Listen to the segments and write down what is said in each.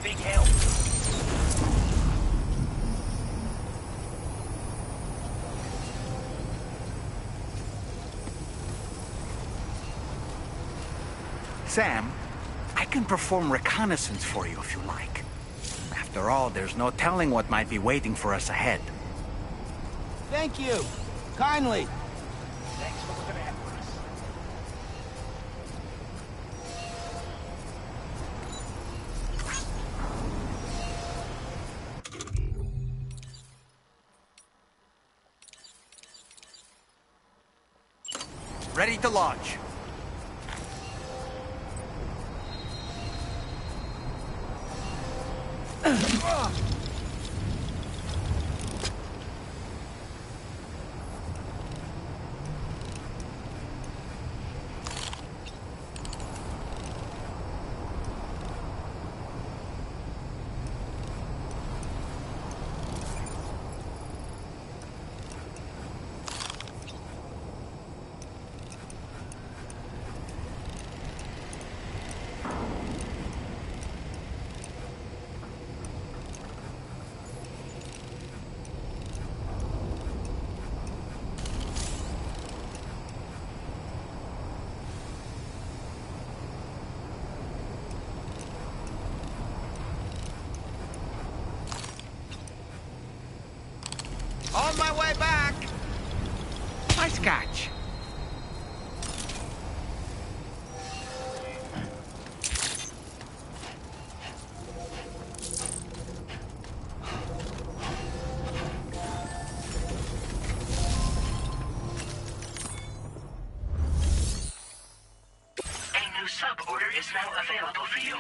big help. Sam, I can perform reconnaissance for you if you like. After all, there's no telling what might be waiting for us ahead. Thank you. Kindly. Thanks for looking after us. Ready to launch. On my way back. Nice catch. A new sub-order is now available for you.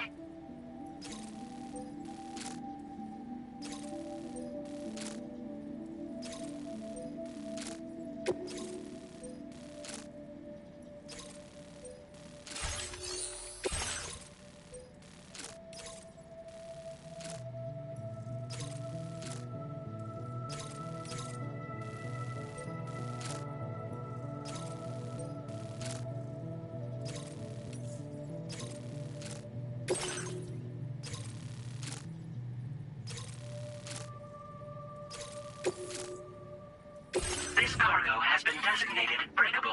This cargo has been designated breakable.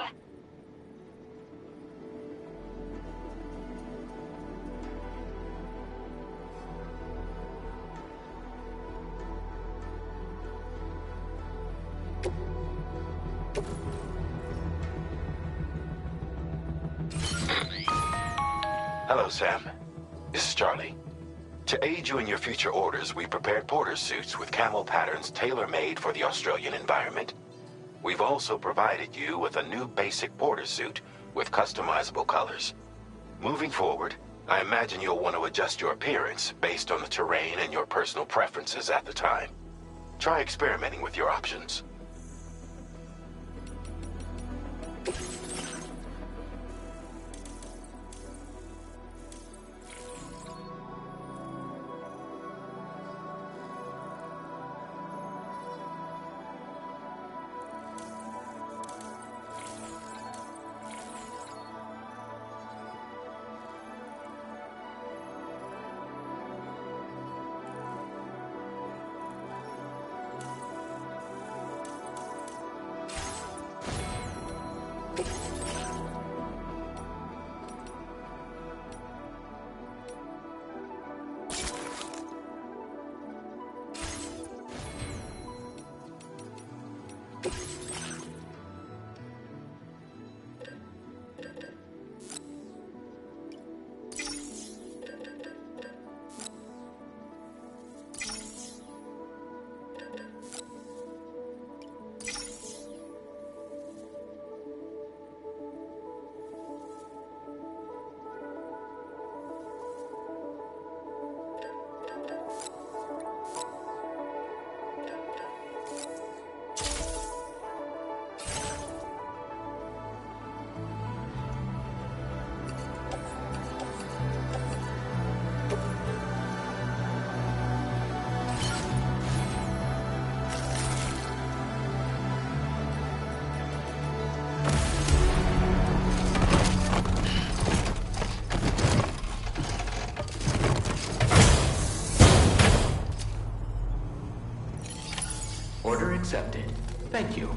Hello, Sam. This is Charlie. To aid you in your future orders, we prepared porter suits with camel patterns tailor-made for the Australian environment. We've also provided you with a new basic porter suit with customizable colors. Moving forward, I imagine you'll want to adjust your appearance based on the terrain and your personal preferences at the time. Try experimenting with your options. accepted. Thank you.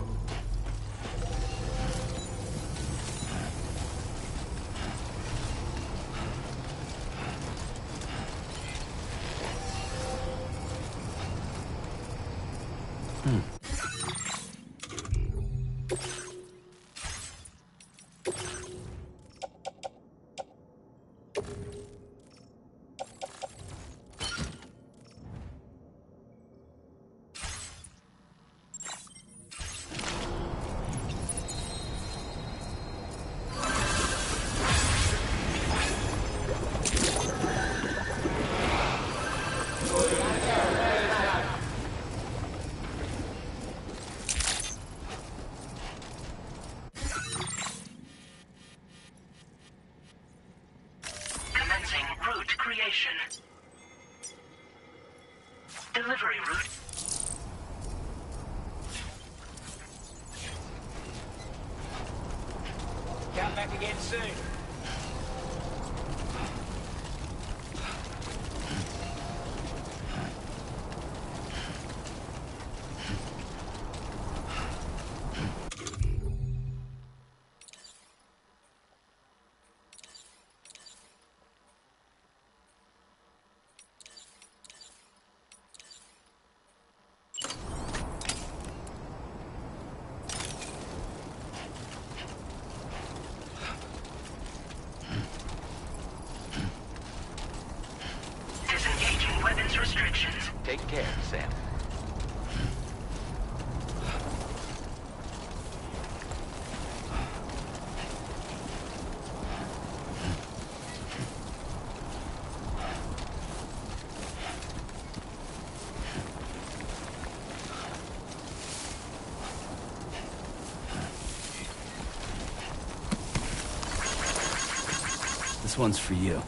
Commencing route creation. Delivery route. Come back again soon. Disengaging weapons restrictions. Take care, Sam. This one's for you.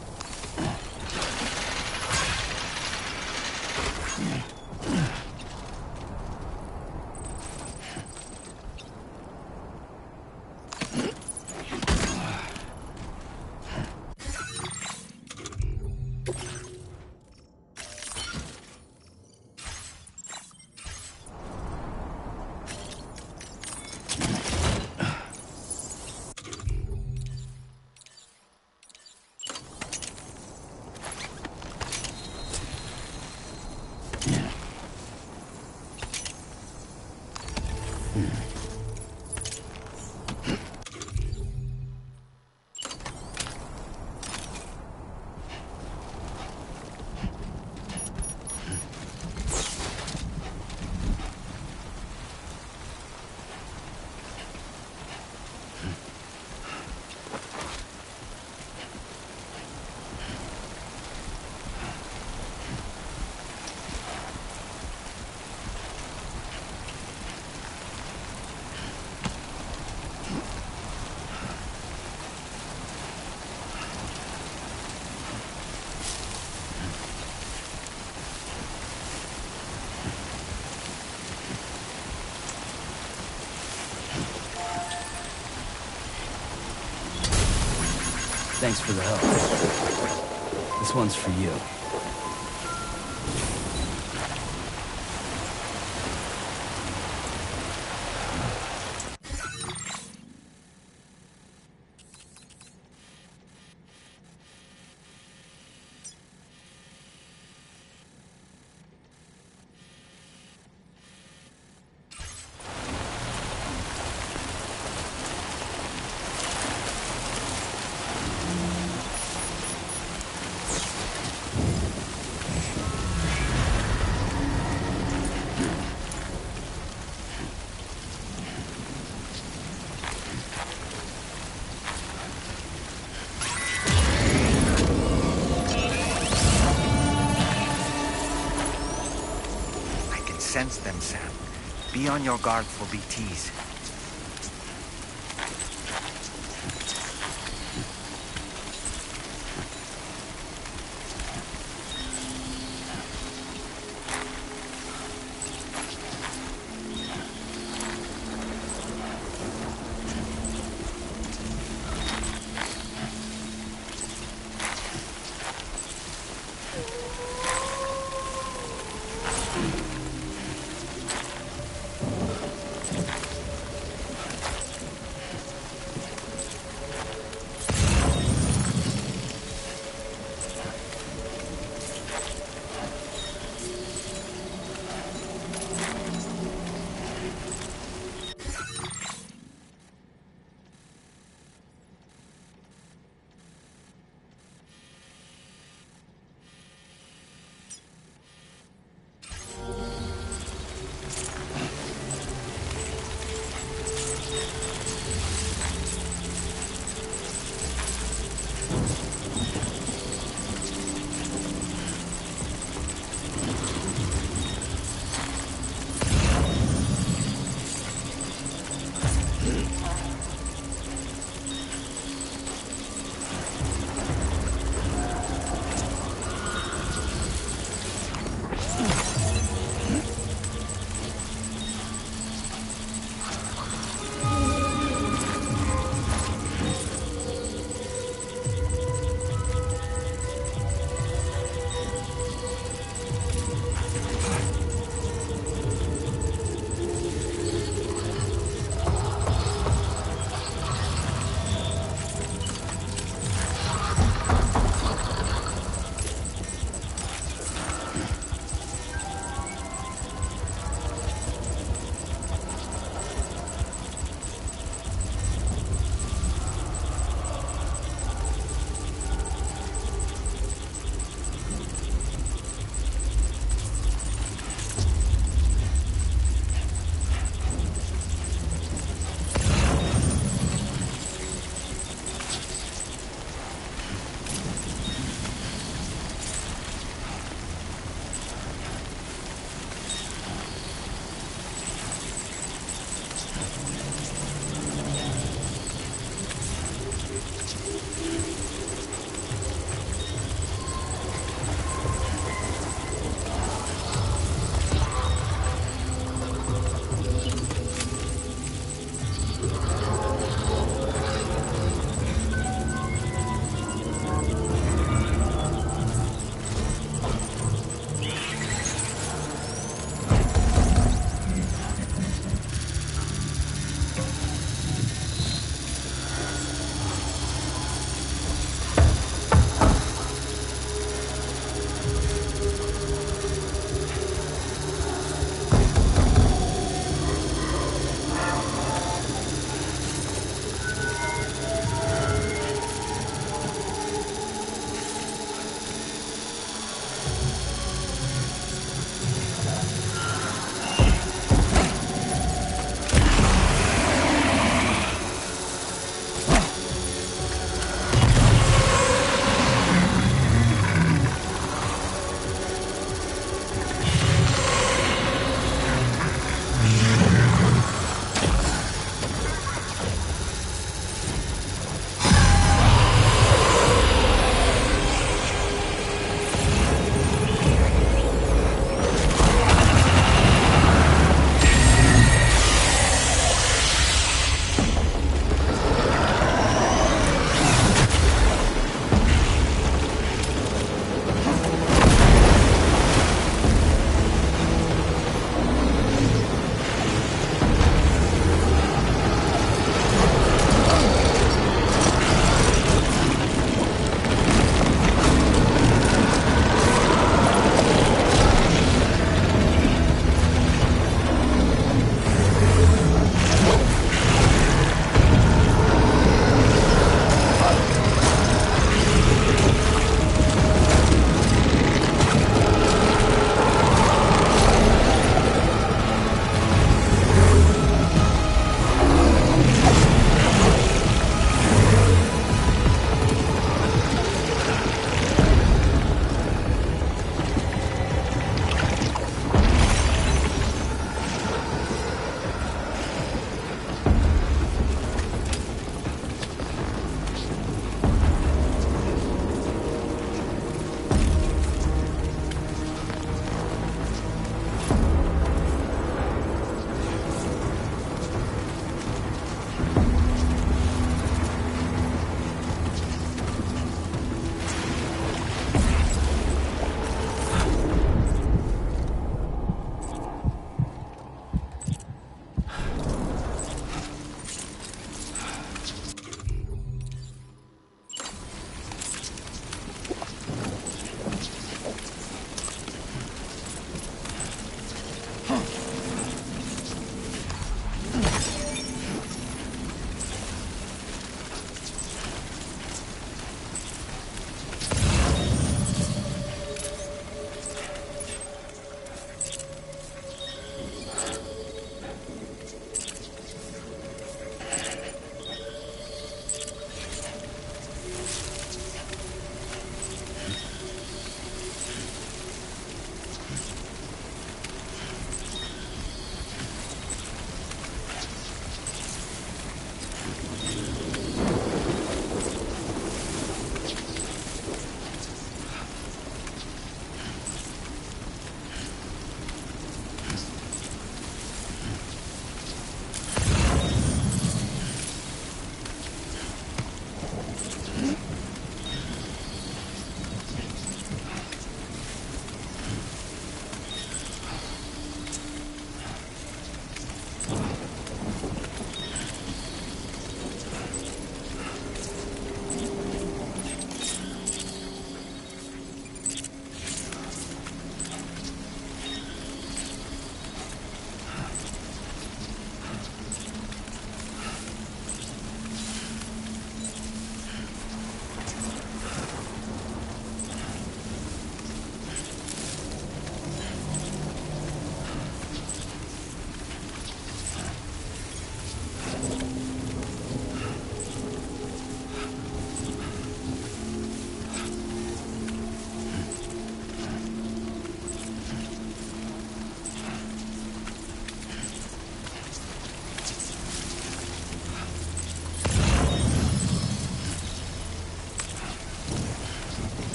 Thanks for the help. This one's for you. Sense them, Sam. Be on your guard for BTs.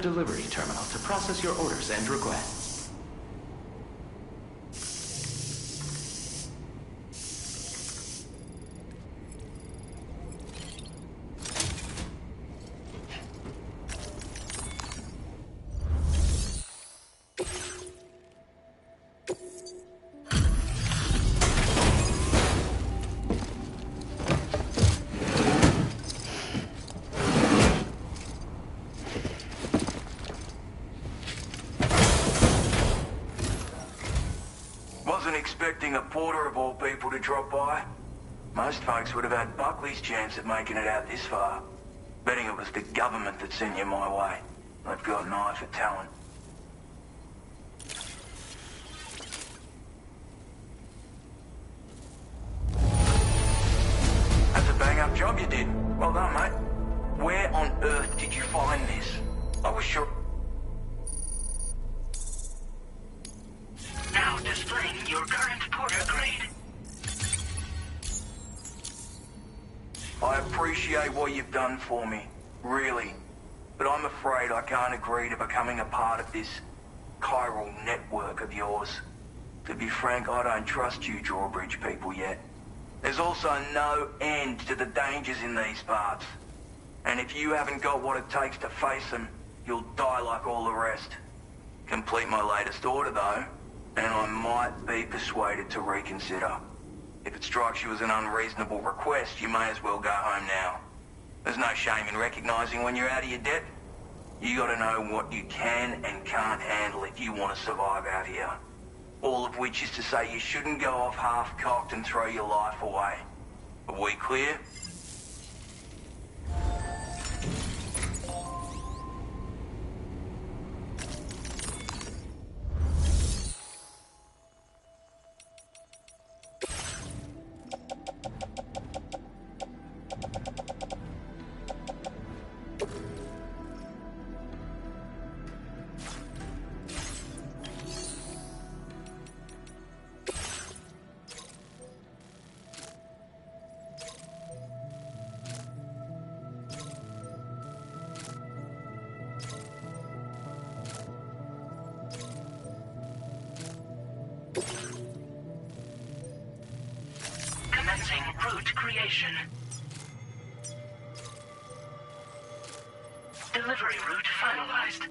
delivery terminal to process your orders and requests. Wasn't expecting a porter of all people to drop by. Most folks would have had Buckley's chance at making it out this far. Betting it was the government that sent you my way. They've got an eye for talent. That's a bang-up job you did. Well done, mate. Where on earth did you find this? I was sure... Now displaying your current porter grade. I appreciate what you've done for me, really. But I'm afraid I can't agree to becoming a part of this chiral network of yours. To be frank, I don't trust you drawbridge people yet. There's also no end to the dangers in these parts. And if you haven't got what it takes to face them, you'll die like all the rest. Complete my latest order, though, and I might be persuaded to reconsider. If it strikes you as an unreasonable request, you may as well go home now. There's no shame in recognizing when you're out of your depth. You gotta know what you can and can't handle if you want to survive out here. All of which is to say you shouldn't go off half-cocked and throw your life away. Are we clear? Commencing route creation. Delivery route finalized.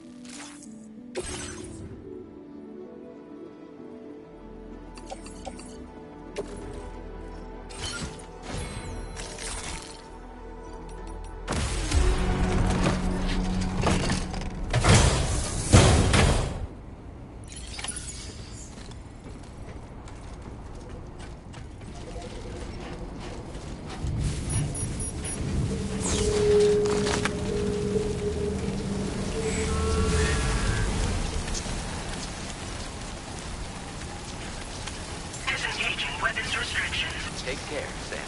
Disengaging weapons restrictions. Take care, Sam.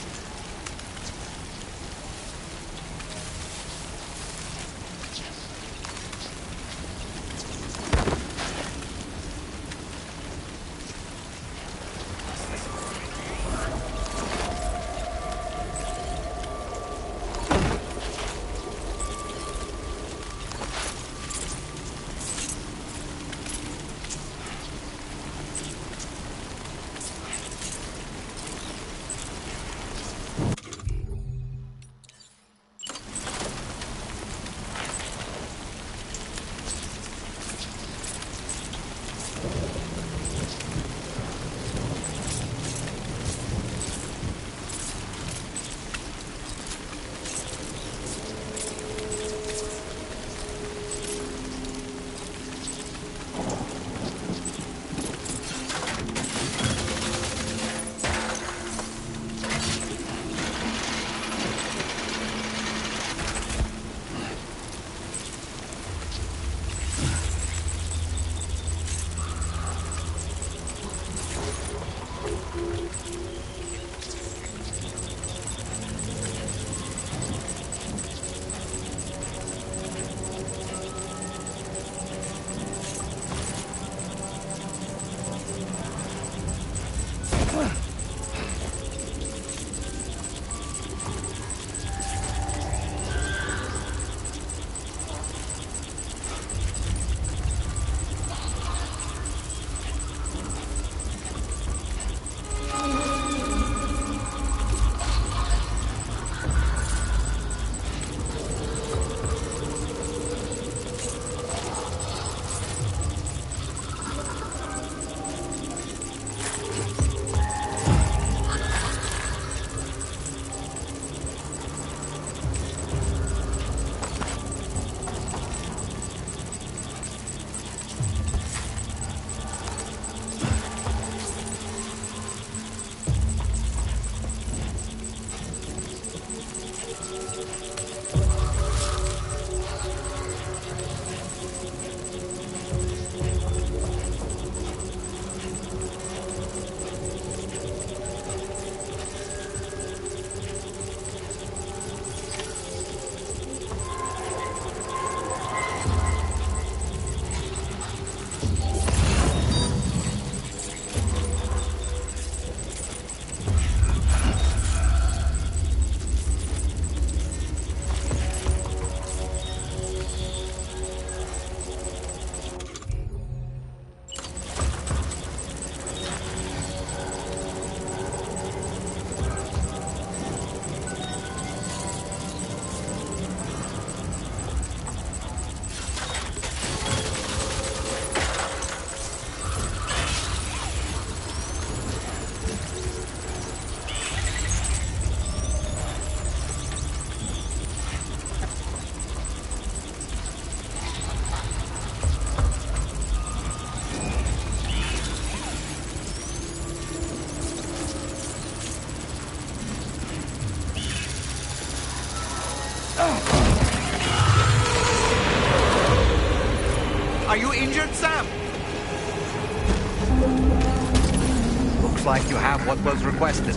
Looks like you have what was requested.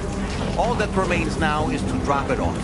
All that remains now is to drop it off.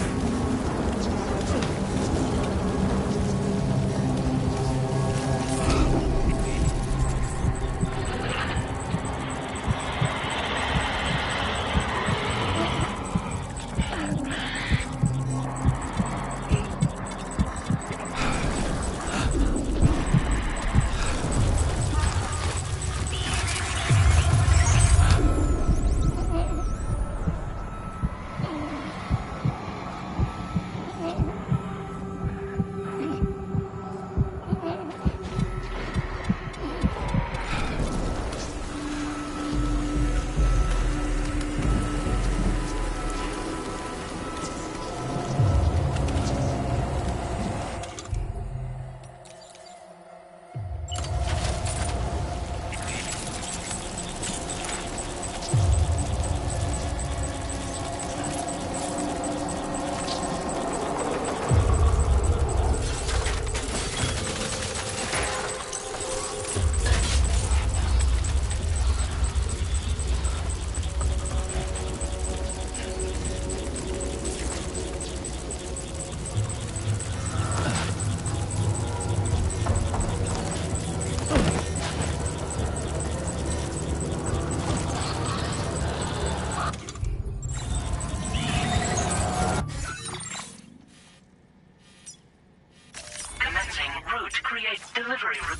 Delivery route.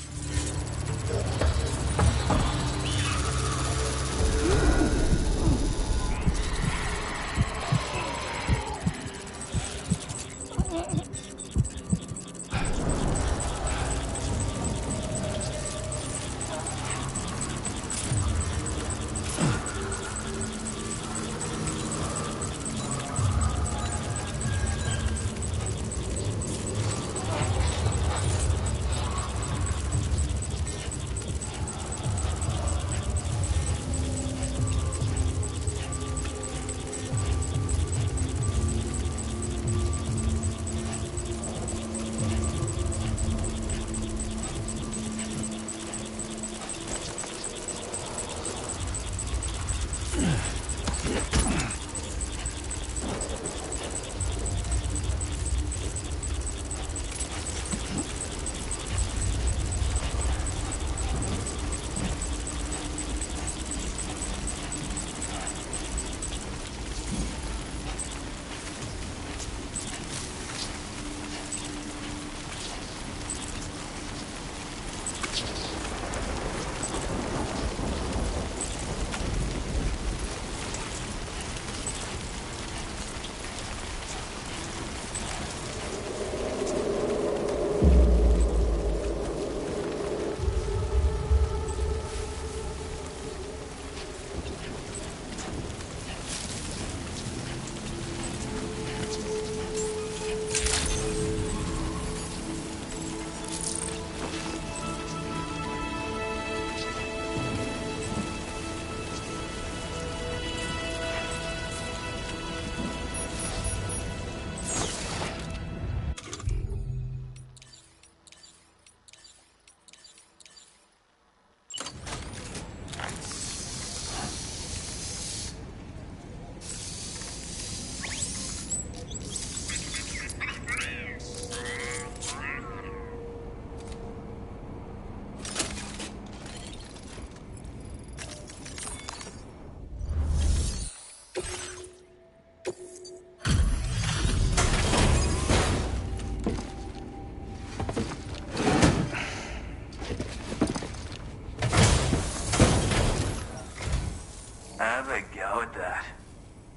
Have a go at that.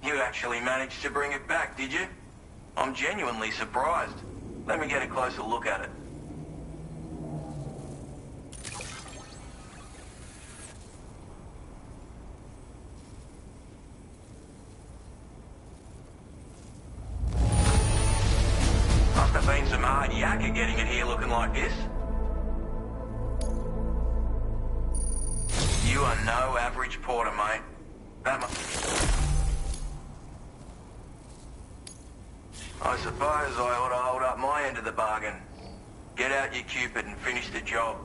You actually managed to bring it back, did you? I'm genuinely surprised. Let me get a closer look at it. Must have been some hard yakka getting it here looking like this. You are no average porter, mate. That I suppose I ought to hold up my end of the bargain. Get out your Cupid and finish the job.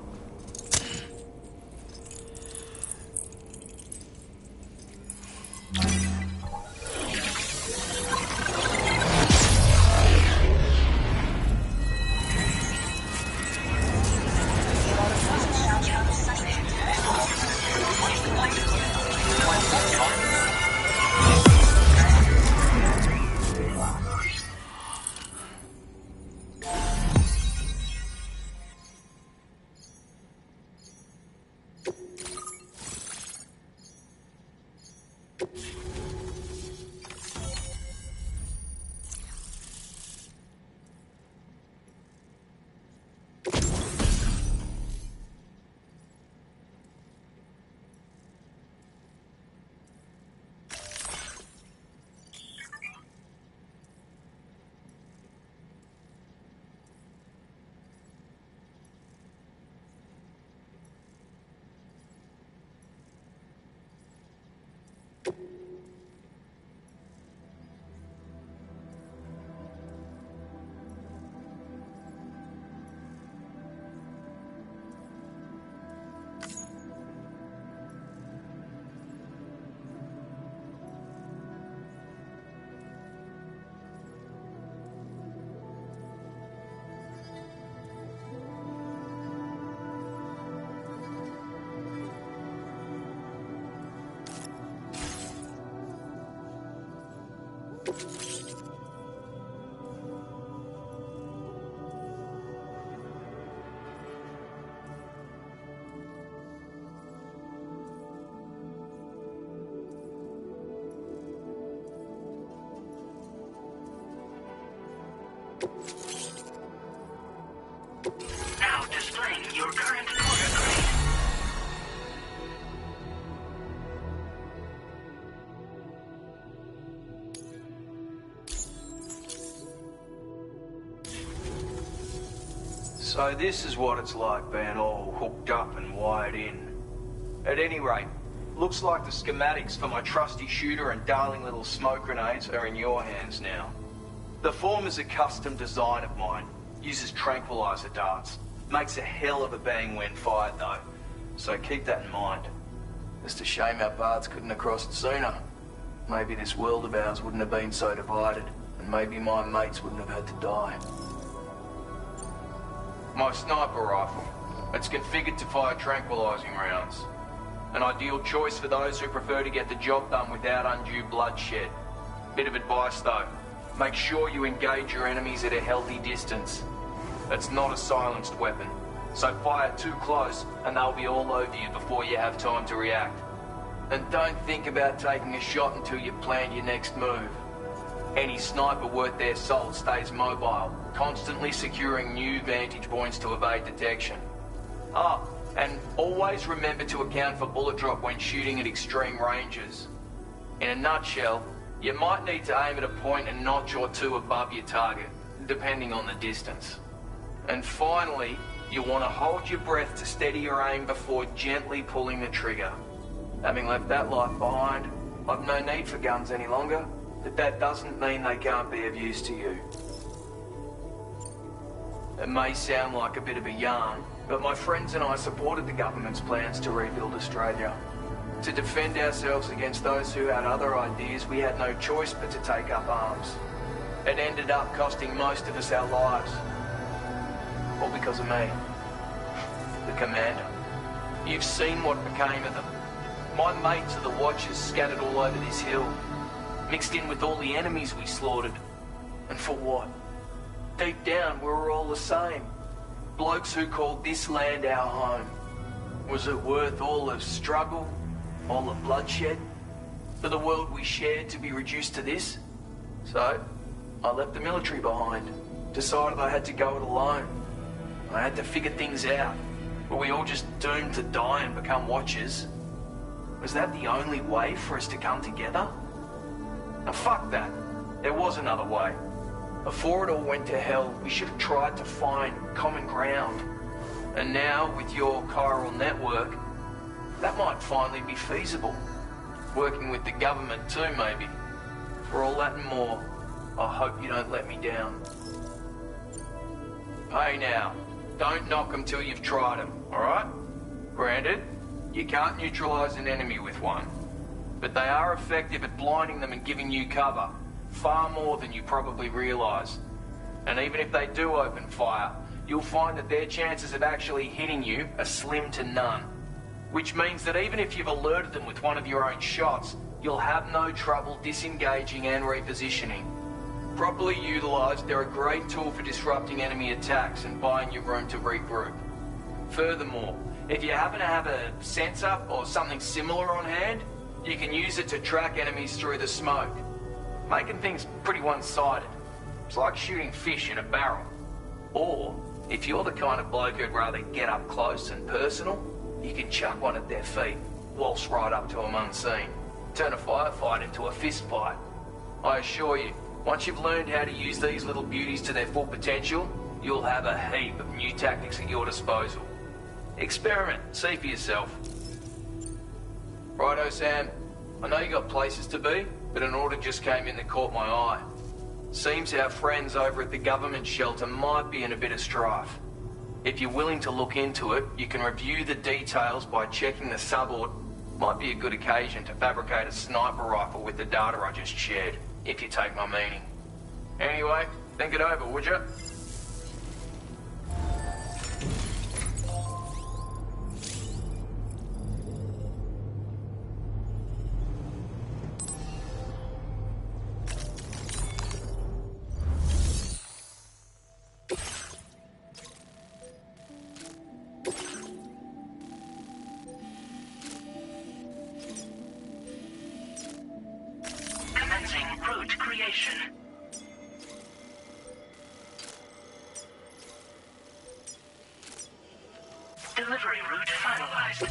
So this is what it's like being all hooked up and wired in. At any rate, looks like the schematics for my trusty shooter and darling little smoke grenades are in your hands now. The form is a custom design of mine. Uses tranquilizer darts. Makes a hell of a bang when fired though. So keep that in mind. Just a shame our paths couldn't have crossed sooner. Maybe this world of ours wouldn't have been so divided, and maybe my mates wouldn't have had to die. My sniper rifle. It's configured to fire tranquilizing rounds. An ideal choice for those who prefer to get the job done without undue bloodshed. Bit of advice though. Make sure you engage your enemies at a healthy distance. It's not a silenced weapon, so fire too close and they'll be all over you before you have time to react. And don't think about taking a shot until you plan your next move. Any sniper worth their salt stays mobile, constantly securing new vantage points to evade detection. Ah, and always remember to account for bullet drop when shooting at extreme ranges. In a nutshell, you might need to aim at a point a notch or two above your target, depending on the distance. And finally, you want to hold your breath to steady your aim before gently pulling the trigger. Having left that life behind, I've no need for guns any longer, but that doesn't mean they can't be of use to you. It may sound like a bit of a yarn, but my friends and I supported the government's plans to rebuild Australia. To defend ourselves against those who had other ideas, we had no choice but to take up arms. It ended up costing most of us our lives. All because of me. The commander. You've seen what became of them. My mates are the Watchers scattered all over this hill. Mixed in with all the enemies we slaughtered. And for what? Deep down, we were all the same. Blokes who called this land our home. Was it worth all the struggle? All the bloodshed? For the world we shared to be reduced to this? So, I left the military behind. Decided I had to go it alone. I had to figure things out. Were we all just doomed to die and become Watchers? Was that the only way for us to come together? Now fuck that. There was another way. Before it all went to hell, we should have tried to find common ground. And now, with your chiral network, that might finally be feasible. Working with the government too, maybe. For all that and more, I hope you don't let me down. Hey now, don't knock them till you've tried them, alright? Granted, you can't neutralize an enemy with one. But they are effective at blinding them and giving you cover. Far more than you probably realize. And even if they do open fire, you'll find that their chances of actually hitting you are slim to none. Which means that even if you've alerted them with one of your own shots, you'll have no trouble disengaging and repositioning. Properly utilized, they're a great tool for disrupting enemy attacks and buying you room to regroup. Furthermore, if you happen to have a sensor or something similar on hand, you can use it to track enemies through the smoke, making things pretty one-sided. It's like shooting fish in a barrel. Or, if you're the kind of bloke who'd rather get up close and personal, you can chuck one at their feet, waltz right up to them unseen, turn a firefight into a fist fight. I assure you, once you've learned how to use these little beauties to their full potential, you'll have a heap of new tactics at your disposal. Experiment, see for yourself. Righto, Sam. I know you got places to be, but an order just came in that caught my eye. Seems our friends over at the government shelter might be in a bit of strife. If you're willing to look into it, you can review the details by checking the subord. Might be a good occasion to fabricate a sniper rifle with the data I just shared, if you take my meaning. Anyway, think it over, would you? Commencing route creation. Delivery route finalized.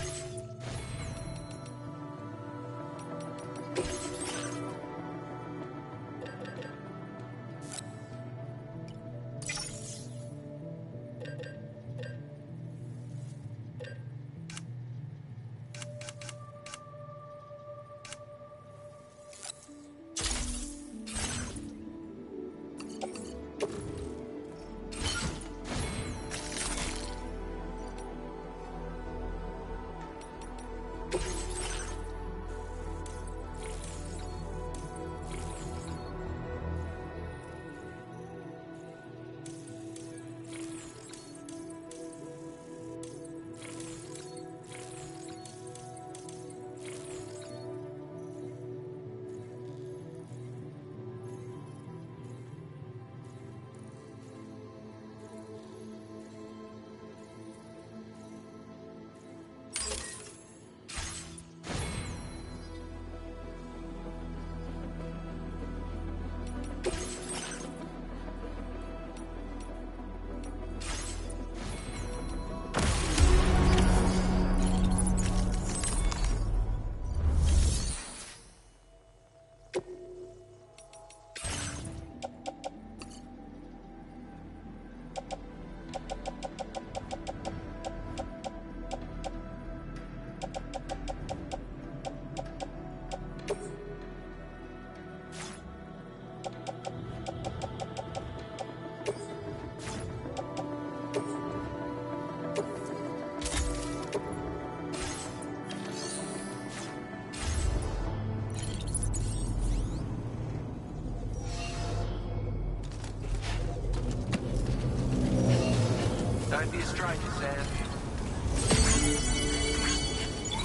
Time to strike, Sam.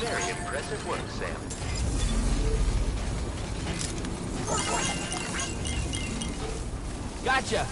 Very impressive work, Sam. Gotcha!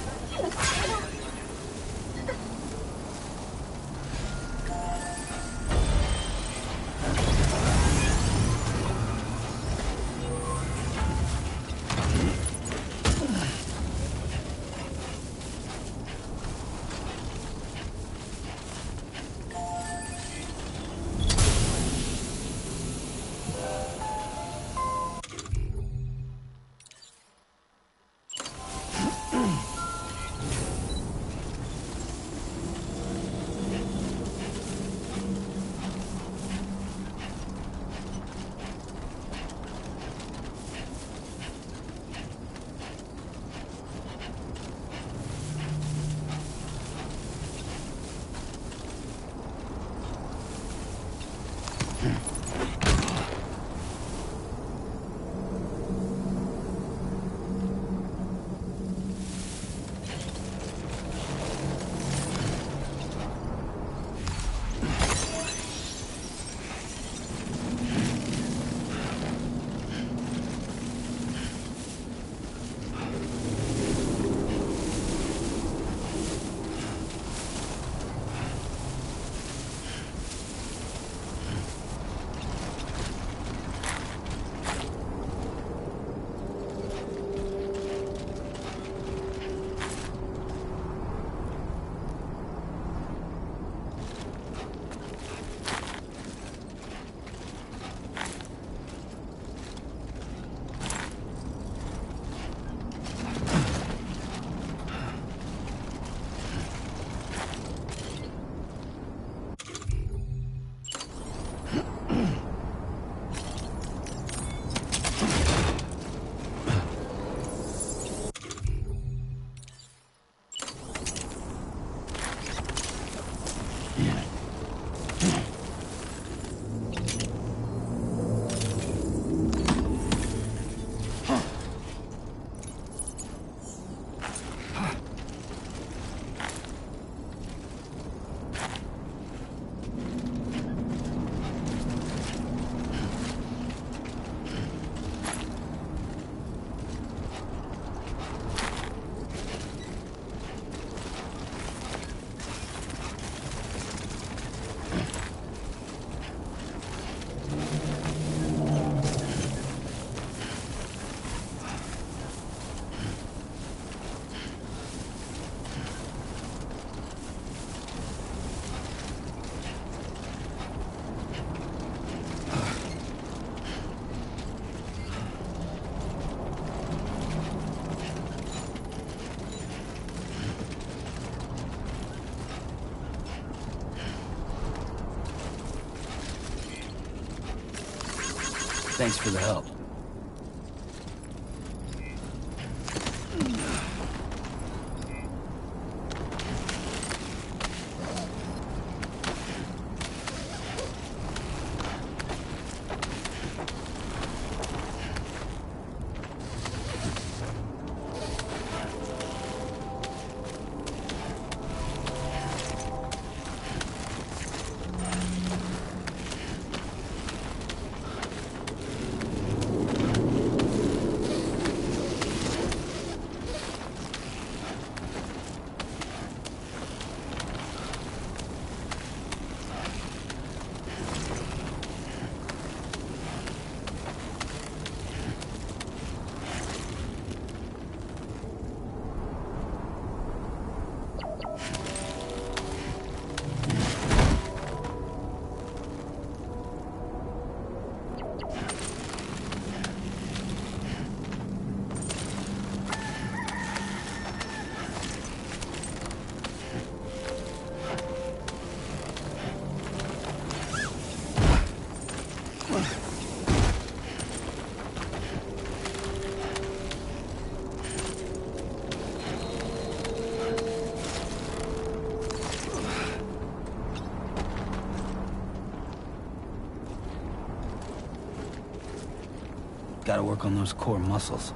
Thanks for the help. Gotta work on those core muscles.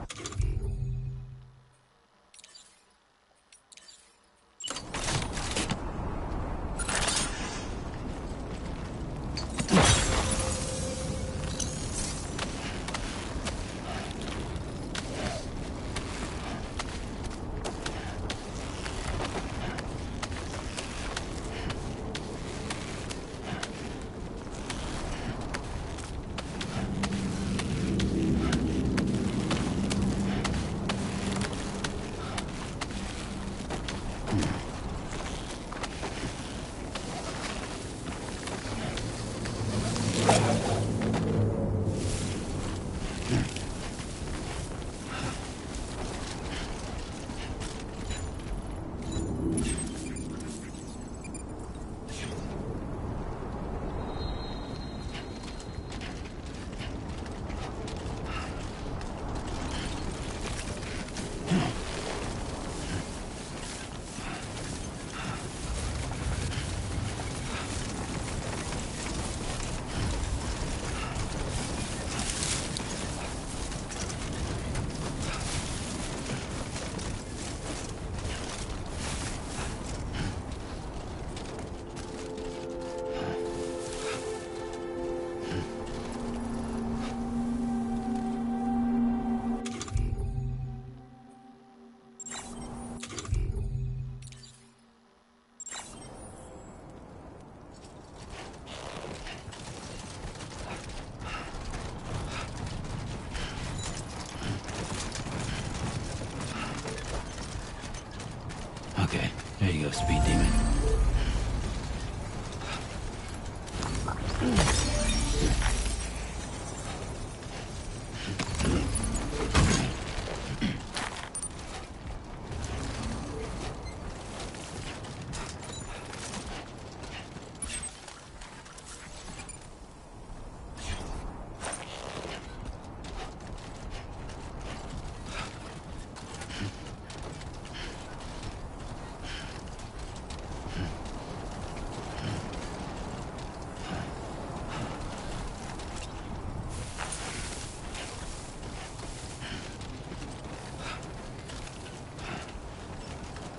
go, speed demon.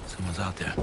Someone's out there.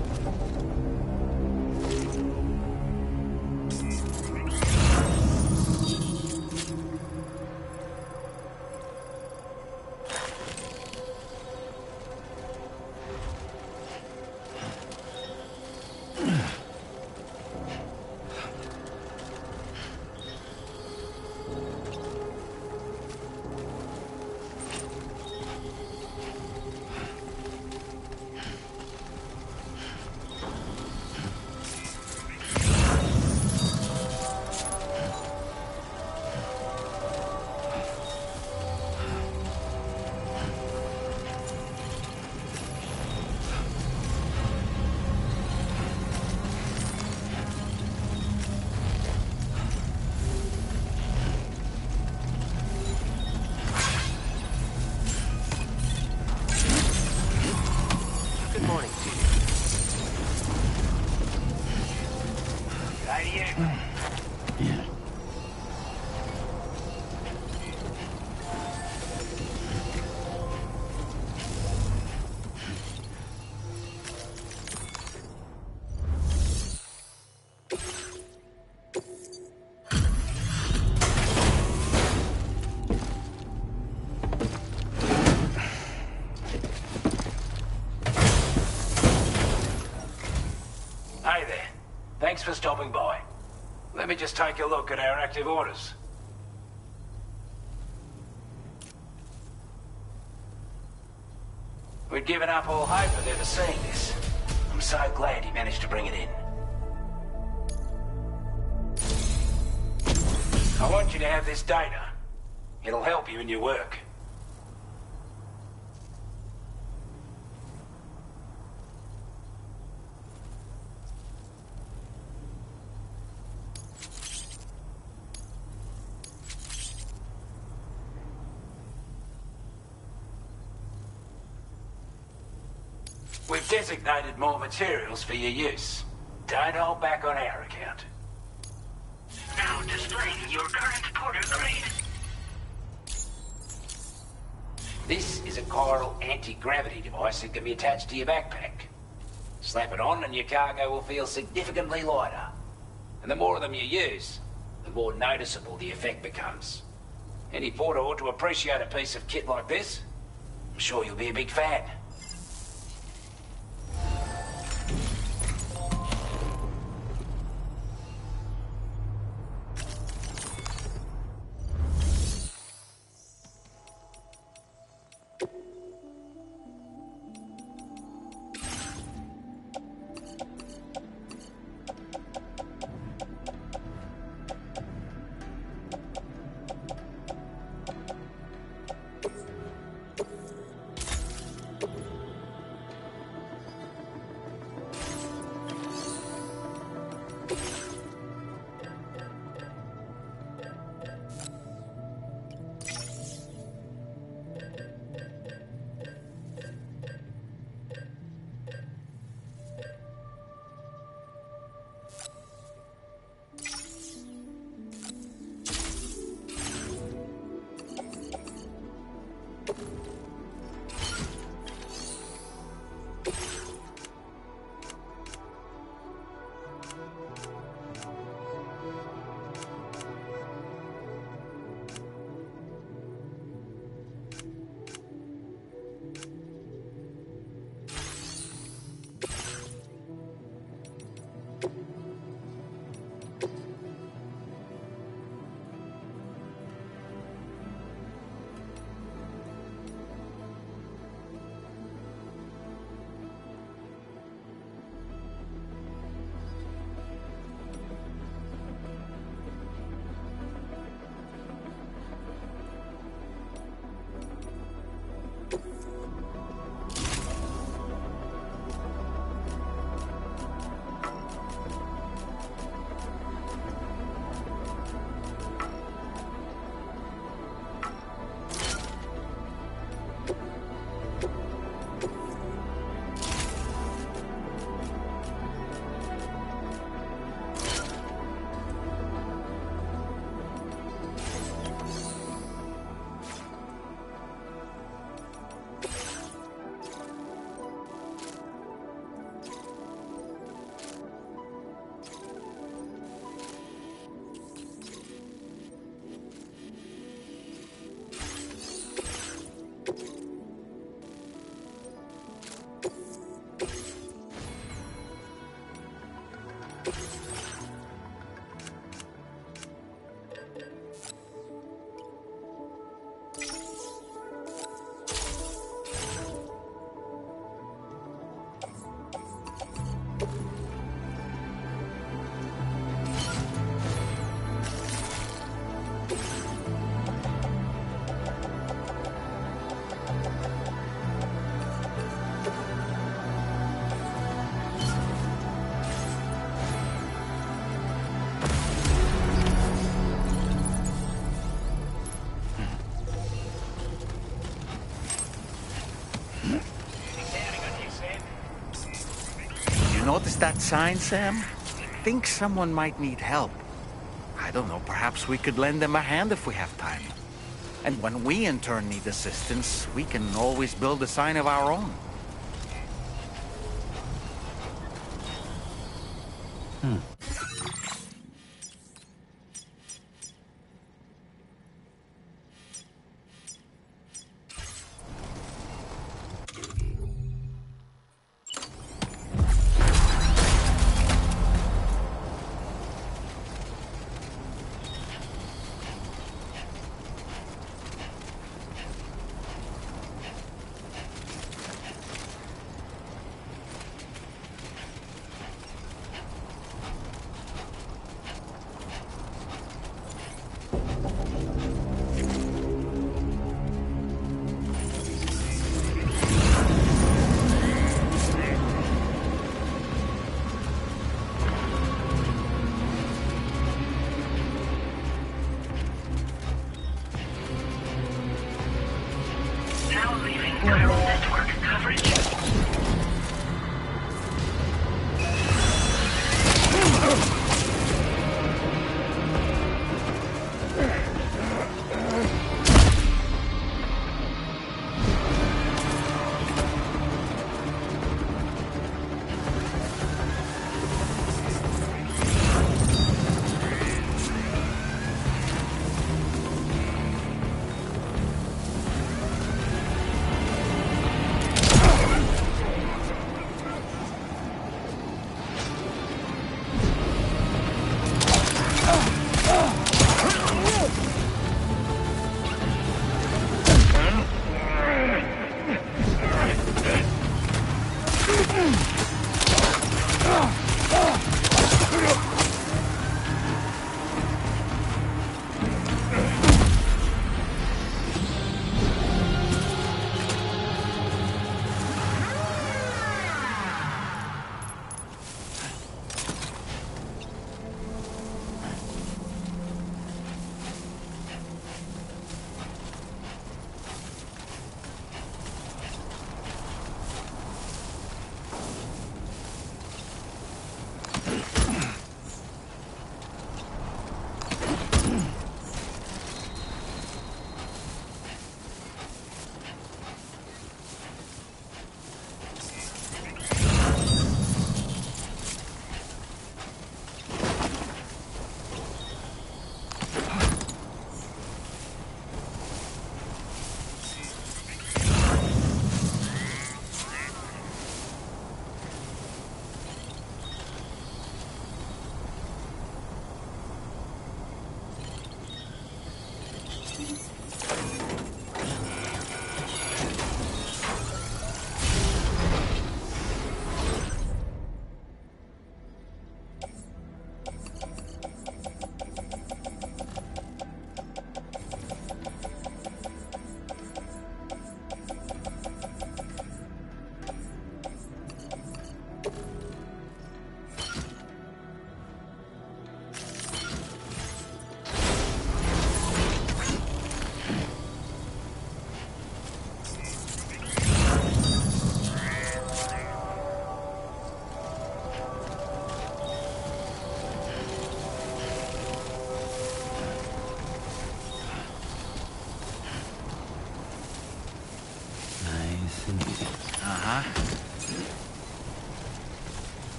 Good morning to you. Yeah. Hey there. Thanks for stopping by. Let me just take a look at our active orders. We'd given up all hope of ever seeing this. I'm so glad he managed to bring it in. I want you to have this data. It'll help you in your work. We've designated more materials for your use. Don't hold back on our account. Now displaying your current porter grade. This is a chiral anti-gravity device that can be attached to your backpack. Slap it on and your cargo will feel significantly lighter. And the more of them you use, the more noticeable the effect becomes. Any porter ought to appreciate a piece of kit like this. I'm sure you'll be a big fan. Notice that sign, Sam? Think someone might need help. I don't know, perhaps we could lend them a hand if we have time. And when we in turn need assistance, we can always build a sign of our own. Now leaving neural network coverage.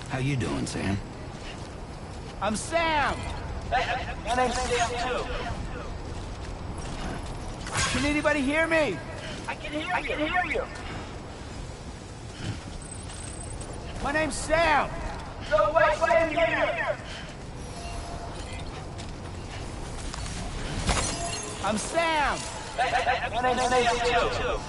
How you doing, Sam? I'm Sam! My name's Sam too. Can anybody hear me? I can hear you. My name's Sam! So wait here. I'm Sam. My name's Sam too.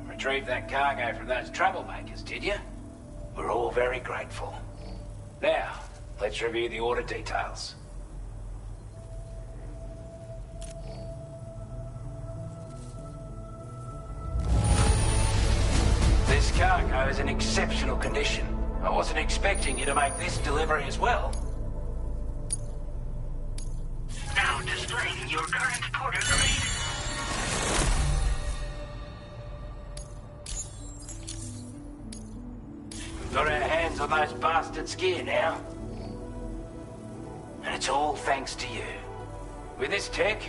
Retrieved that cargo from those troublemakers, did you? We're all very grateful. Now, let's review the order details. This cargo is in exceptional condition. I wasn't expecting you to make this delivery as well. Now displaying your current porter grade. Got our hands on those bastards' gear now. And it's all thanks to you. With this tech,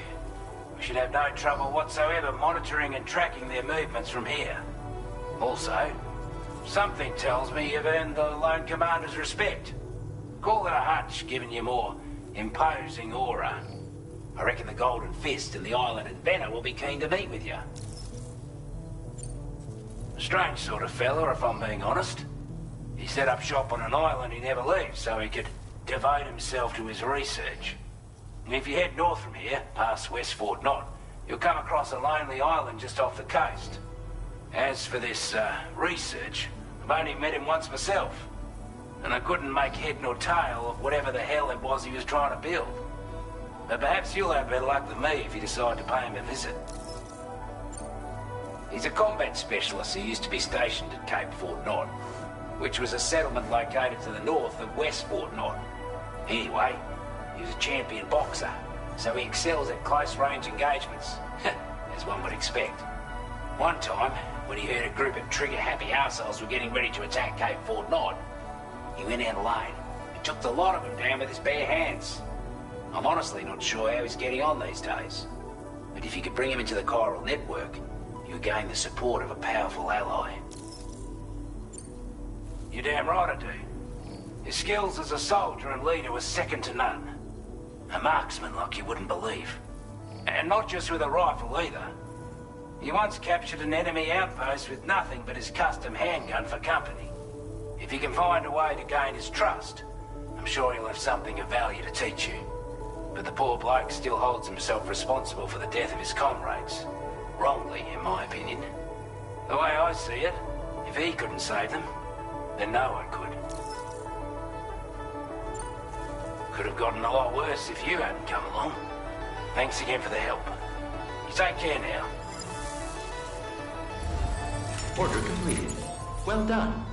we should have no trouble whatsoever monitoring and tracking their movements from here. Also, something tells me you've earned the Lone Commander's respect. Call it a hunch, given your more imposing aura. I reckon the Golden Fist and the Island Inventor will be keen to meet with you. A strange sort of fella, if I'm being honest. He set up shop on an island he never leaves so he could devote himself to his research. And if you head north from here, past West Fort Knot, you'll come across a lonely island just off the coast. As for this, research, I've only met him once myself. And I couldn't make head nor tail of whatever the hell it was he was trying to build. But perhaps you'll have better luck than me if you decide to pay him a visit. He's a combat specialist who used to be stationed at Cape Fort Knot, which was a settlement located to the north of West Fort Knot. Anyway, he was a champion boxer, so he excels at close-range engagements, as one would expect. One time, when he heard a group of trigger-happy arseholes were getting ready to attack Cape Fort Knot, he went out alone and took the lot of them down with his bare hands. I'm honestly not sure how he's getting on these days, but if you could bring him into the chiral network, you gain the support of a powerful ally. You're damn right I do. His skills as a soldier and leader were second to none. A marksman like you wouldn't believe. And not just with a rifle either. He once captured an enemy outpost with nothing but his custom handgun for company. If you can find a way to gain his trust, I'm sure he'll have something of value to teach you. But the poor bloke still holds himself responsible for the death of his comrades. Wrongly, in my opinion. The way I see it, if he couldn't save them, then no one could. Could have gotten a lot worse if you hadn't come along. Thanks again for the help. You take care now. Order completed. Well done.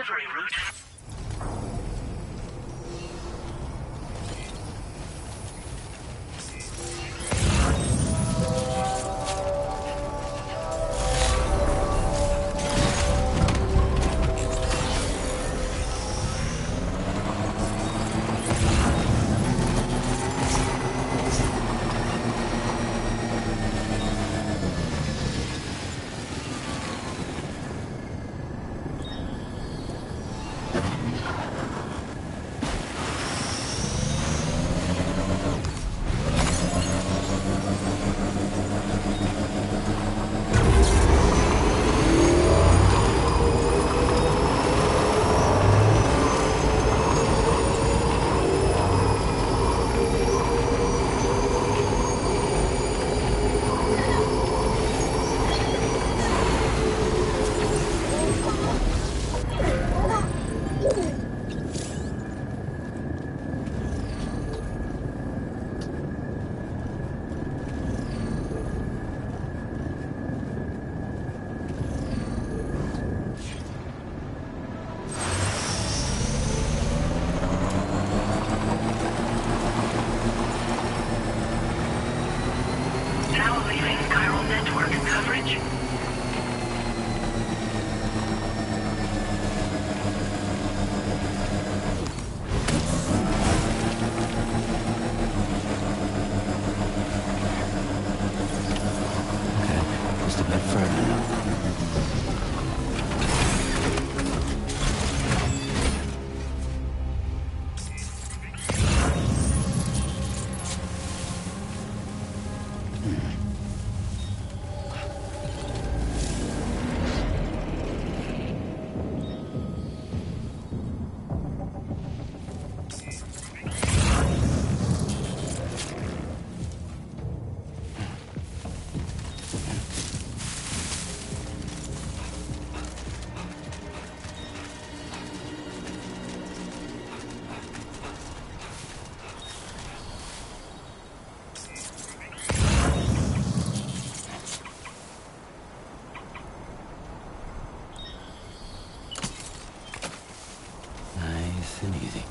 delivery route. Now leaving chiral network coverage. Okay, just a bit further now. Nice and easy.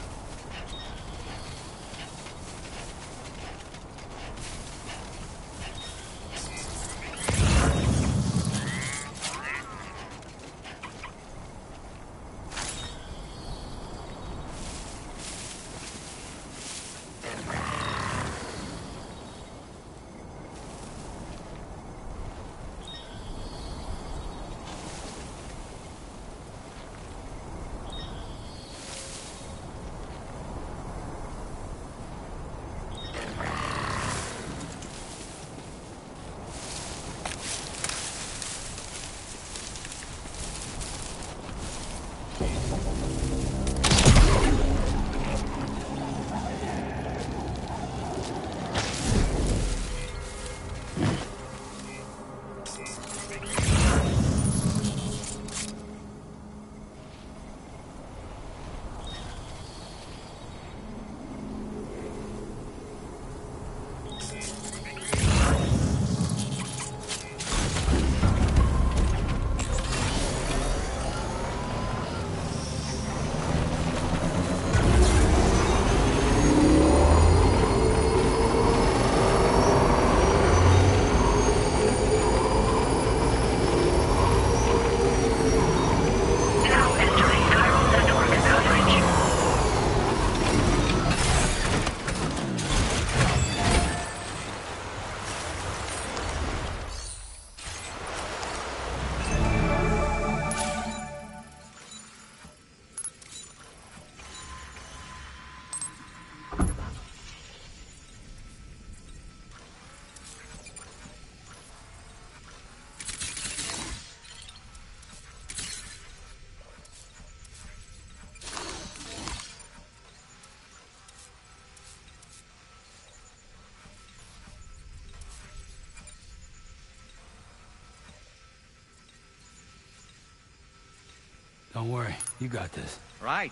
Don't worry, you got this. Right.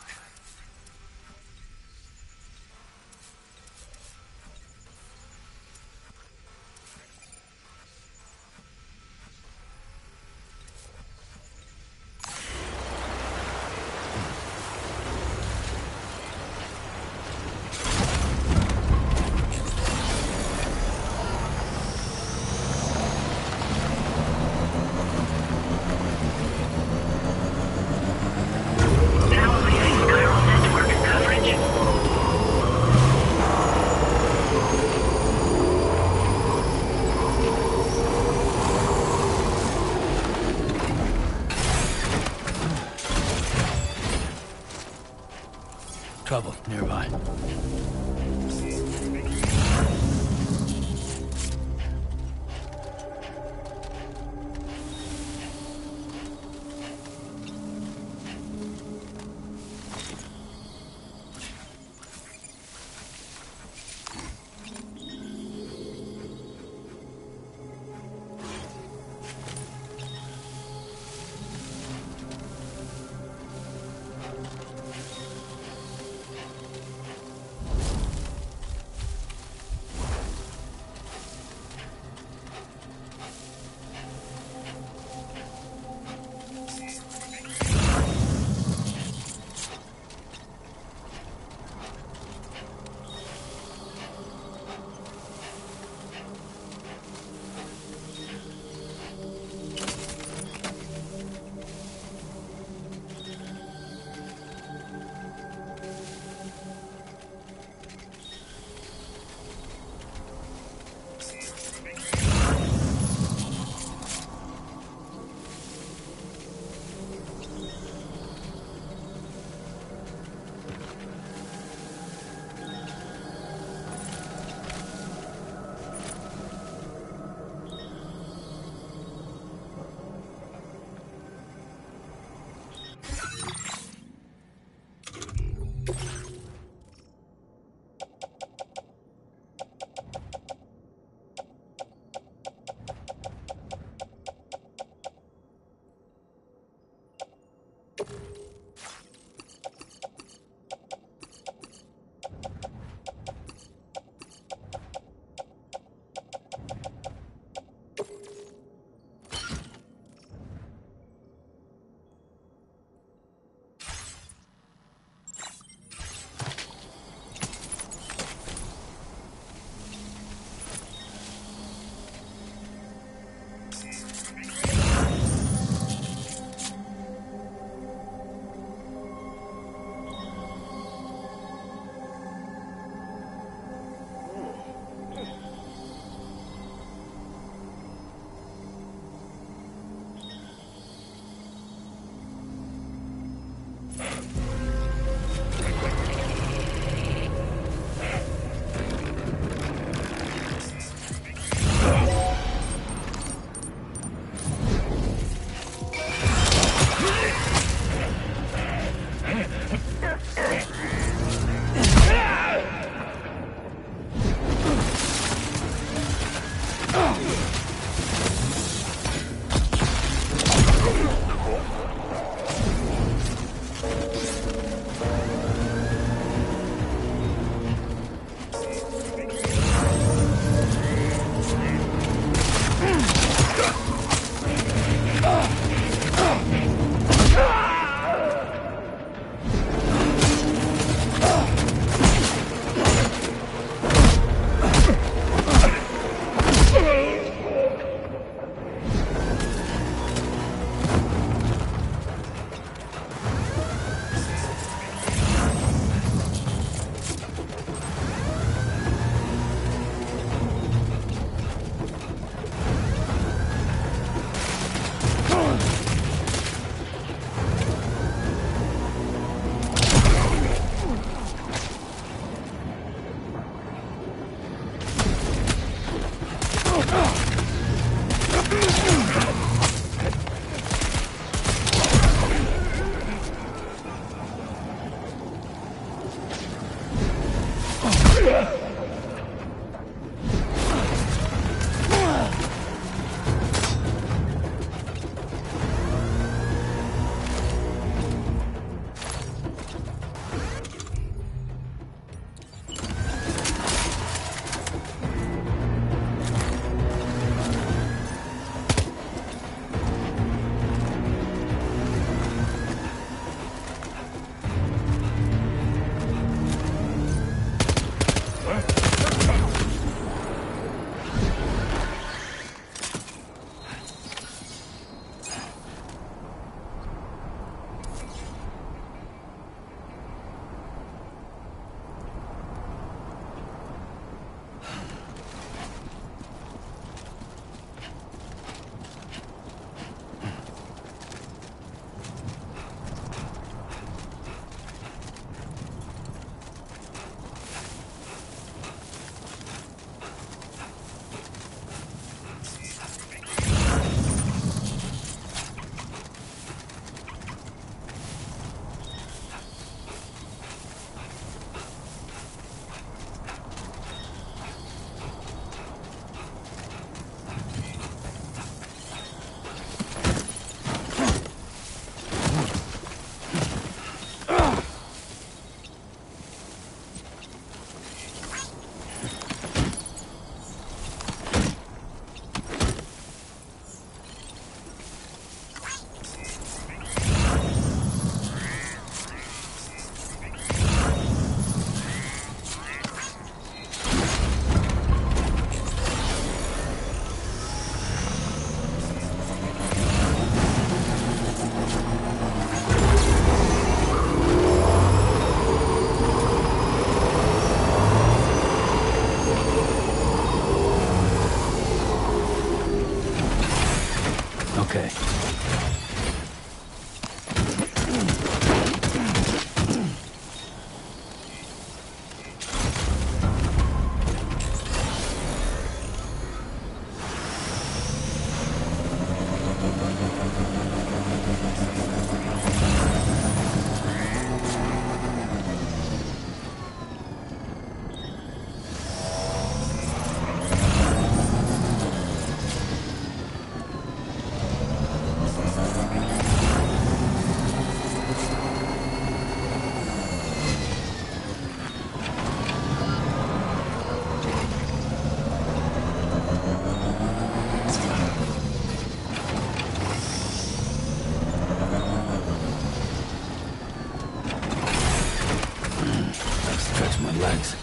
trouble nearby. my legs.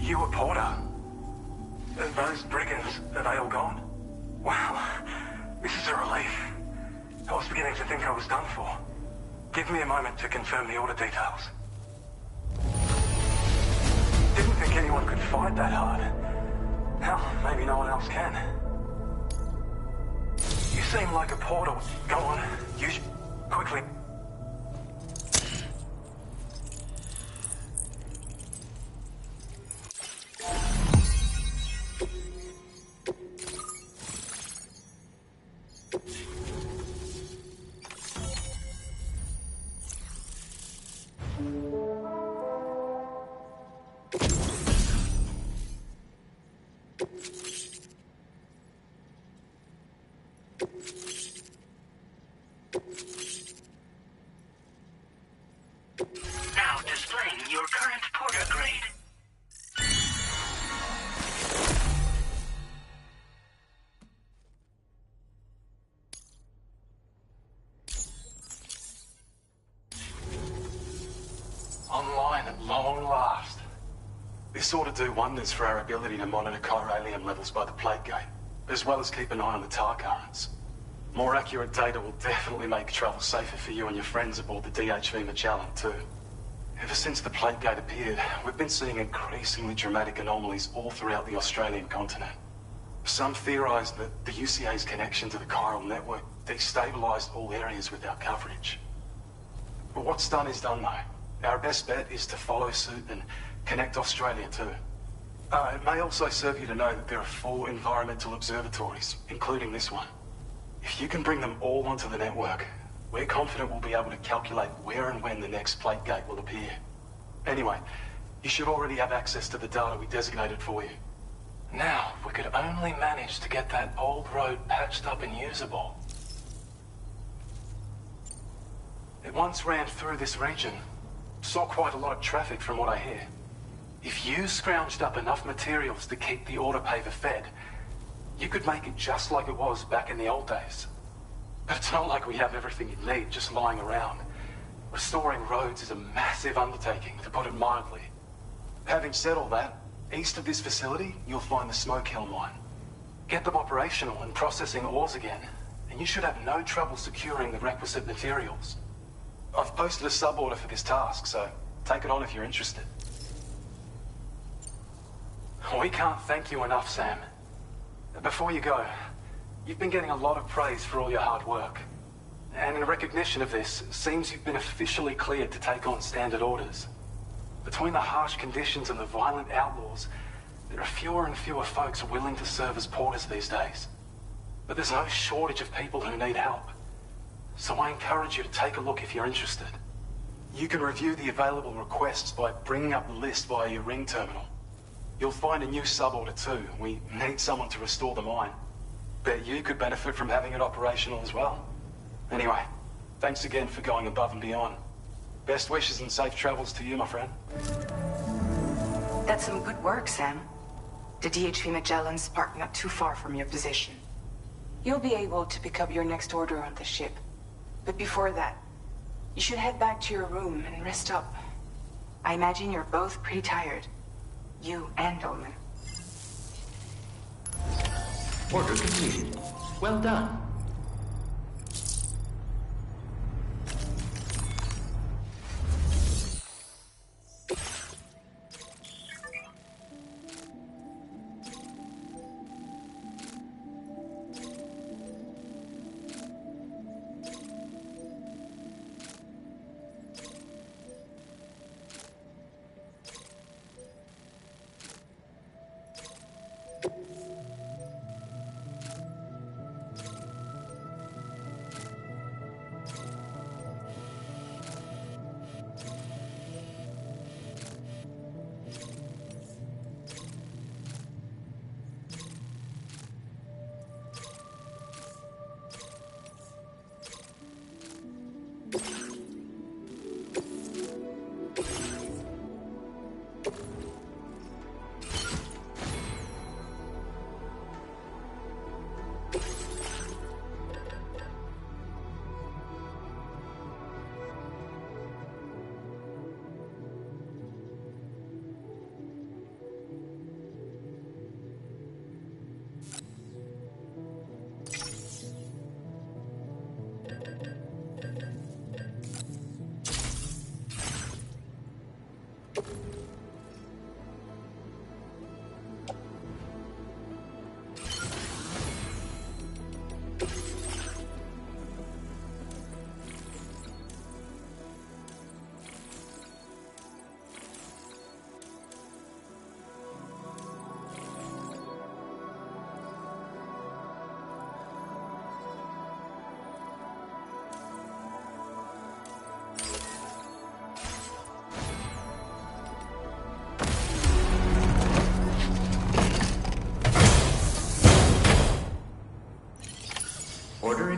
You a porter? Those brigands, are they all gone? Wow, this is a relief. I was beginning to think I was done for. Give me a moment to confirm the order details. Didn't think anyone could fight that hard. Hell, maybe no one else can. You seem like a porter. Go on, use quickly. Now displaying your current porter grade. Online at long last. This ought to do wonders for our ability to monitor chiralium levels by the plague gate, as well as keep an eye on the tar currents. More accurate data will definitely make travel safer for you and your friends aboard the DHV Magellan too. Ever since the plague gate appeared, we've been seeing increasingly dramatic anomalies all throughout the Australian continent. Some theorise that the UCA's connection to the chiral network destabilised all areas with our coverage. But what's done is done though. Our best bet is to follow suit and connect Australia too. It may also serve you to know that there are 4 environmental observatories, including this one. If you can bring them all onto the network, we're confident we'll be able to calculate where and when the next plague gate will appear. Anyway, you should already have access to the data we designated for you. Now, if we could only manage to get that old road patched up and usable. It once ran through this region. Saw quite a lot of traffic from what I hear. If you scrounged up enough materials to keep the autopaver fed, you could make it just like it was back in the old days. But it's not like we have everything you need just lying around. Restoring roads is a massive undertaking, to put it mildly. Having said all that, east of this facility, you'll find the Smoke Hill mine. Get them operational and processing ores again, and you should have no trouble securing the requisite materials. I've posted a sub-order for this task, so take it on if you're interested. We can't thank you enough, Sam. Before you go, you've been getting a lot of praise for all your hard work. And in recognition of this, it seems you've been officially cleared to take on standard orders. Between the harsh conditions and the violent outlaws, there are fewer and fewer folks willing to serve as porters these days. But there's no shortage of people who need help. So I encourage you to take a look if you're interested. You can review the available requests by bringing up the list via your ring terminal. You'll find a new sub-order too. We need someone to restore the mine. Bet you could benefit from having it operational as well. Anyway, thanks again for going above and beyond. Best wishes and safe travels to you, my friend. That's some good work, Sam. The DHV Magellan's parked not too far from your position. You'll be able to pick up your next order on the ship. But before that, you should head back to your room and rest up. I imagine you're both pretty tired. You and Dolman. Order completed. Well done.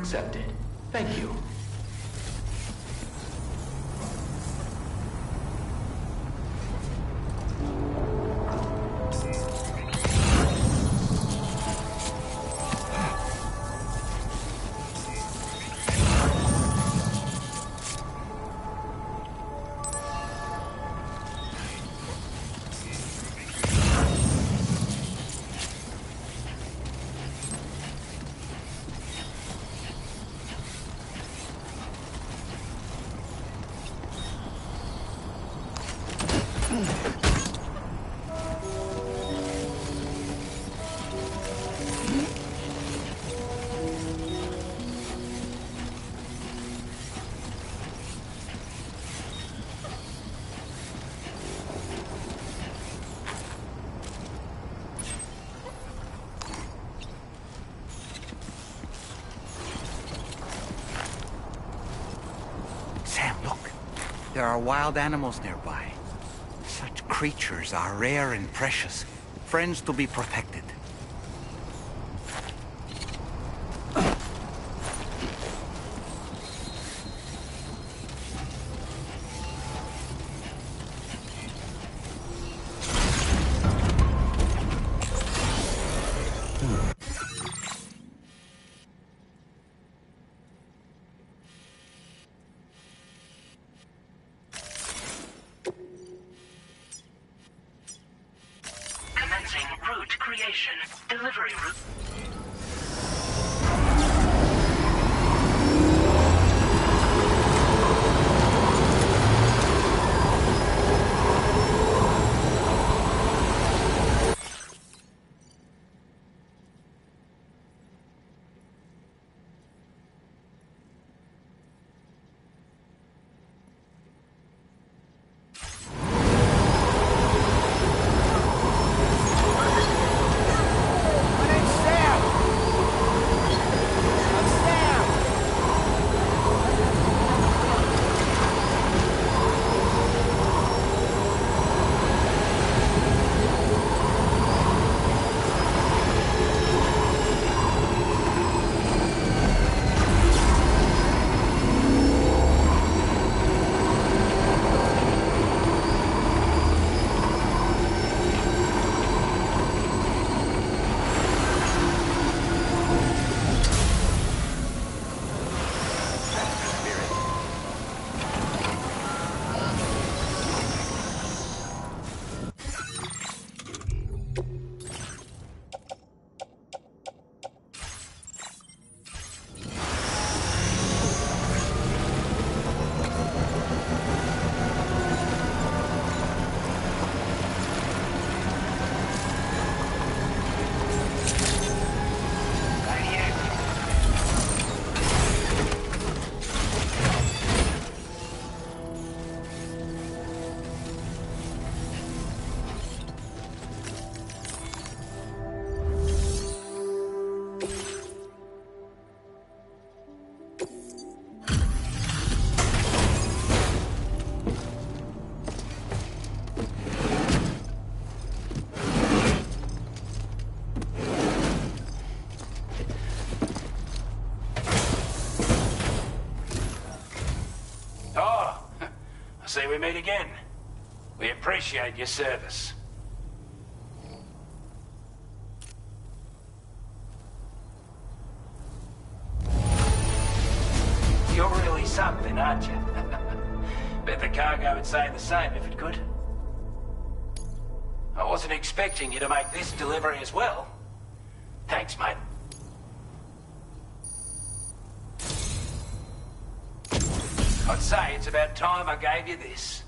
accepted. Thank you. Sam, look. There are wild animals nearby. Such creatures are rare and precious. Friends to be protected. Commencing route creation. Delivery route. My name's Sam. I'm Sam. Oh, I see we meet again. We appreciate your service. You're really something, aren't you? Bet the cargo would say the same if it could. I wasn't expecting you to make this delivery as well. Thanks, mate. I'd say it's about time I gave you this.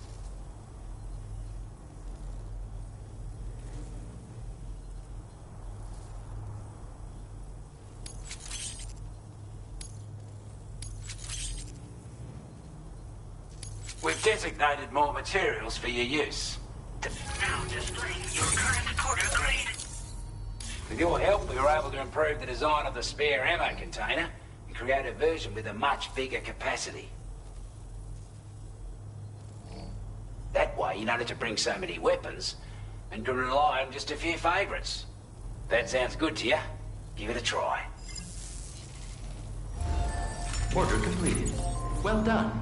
We've designated more materials for your use. Now displaying your current order grade. With your help, we were able to improve the design of the spare ammo container and create a version with a much bigger capacity. That way, you don't have to bring so many weapons and can rely on just a few favourites. That sounds good to you? Give it a try. Order completed. Well done.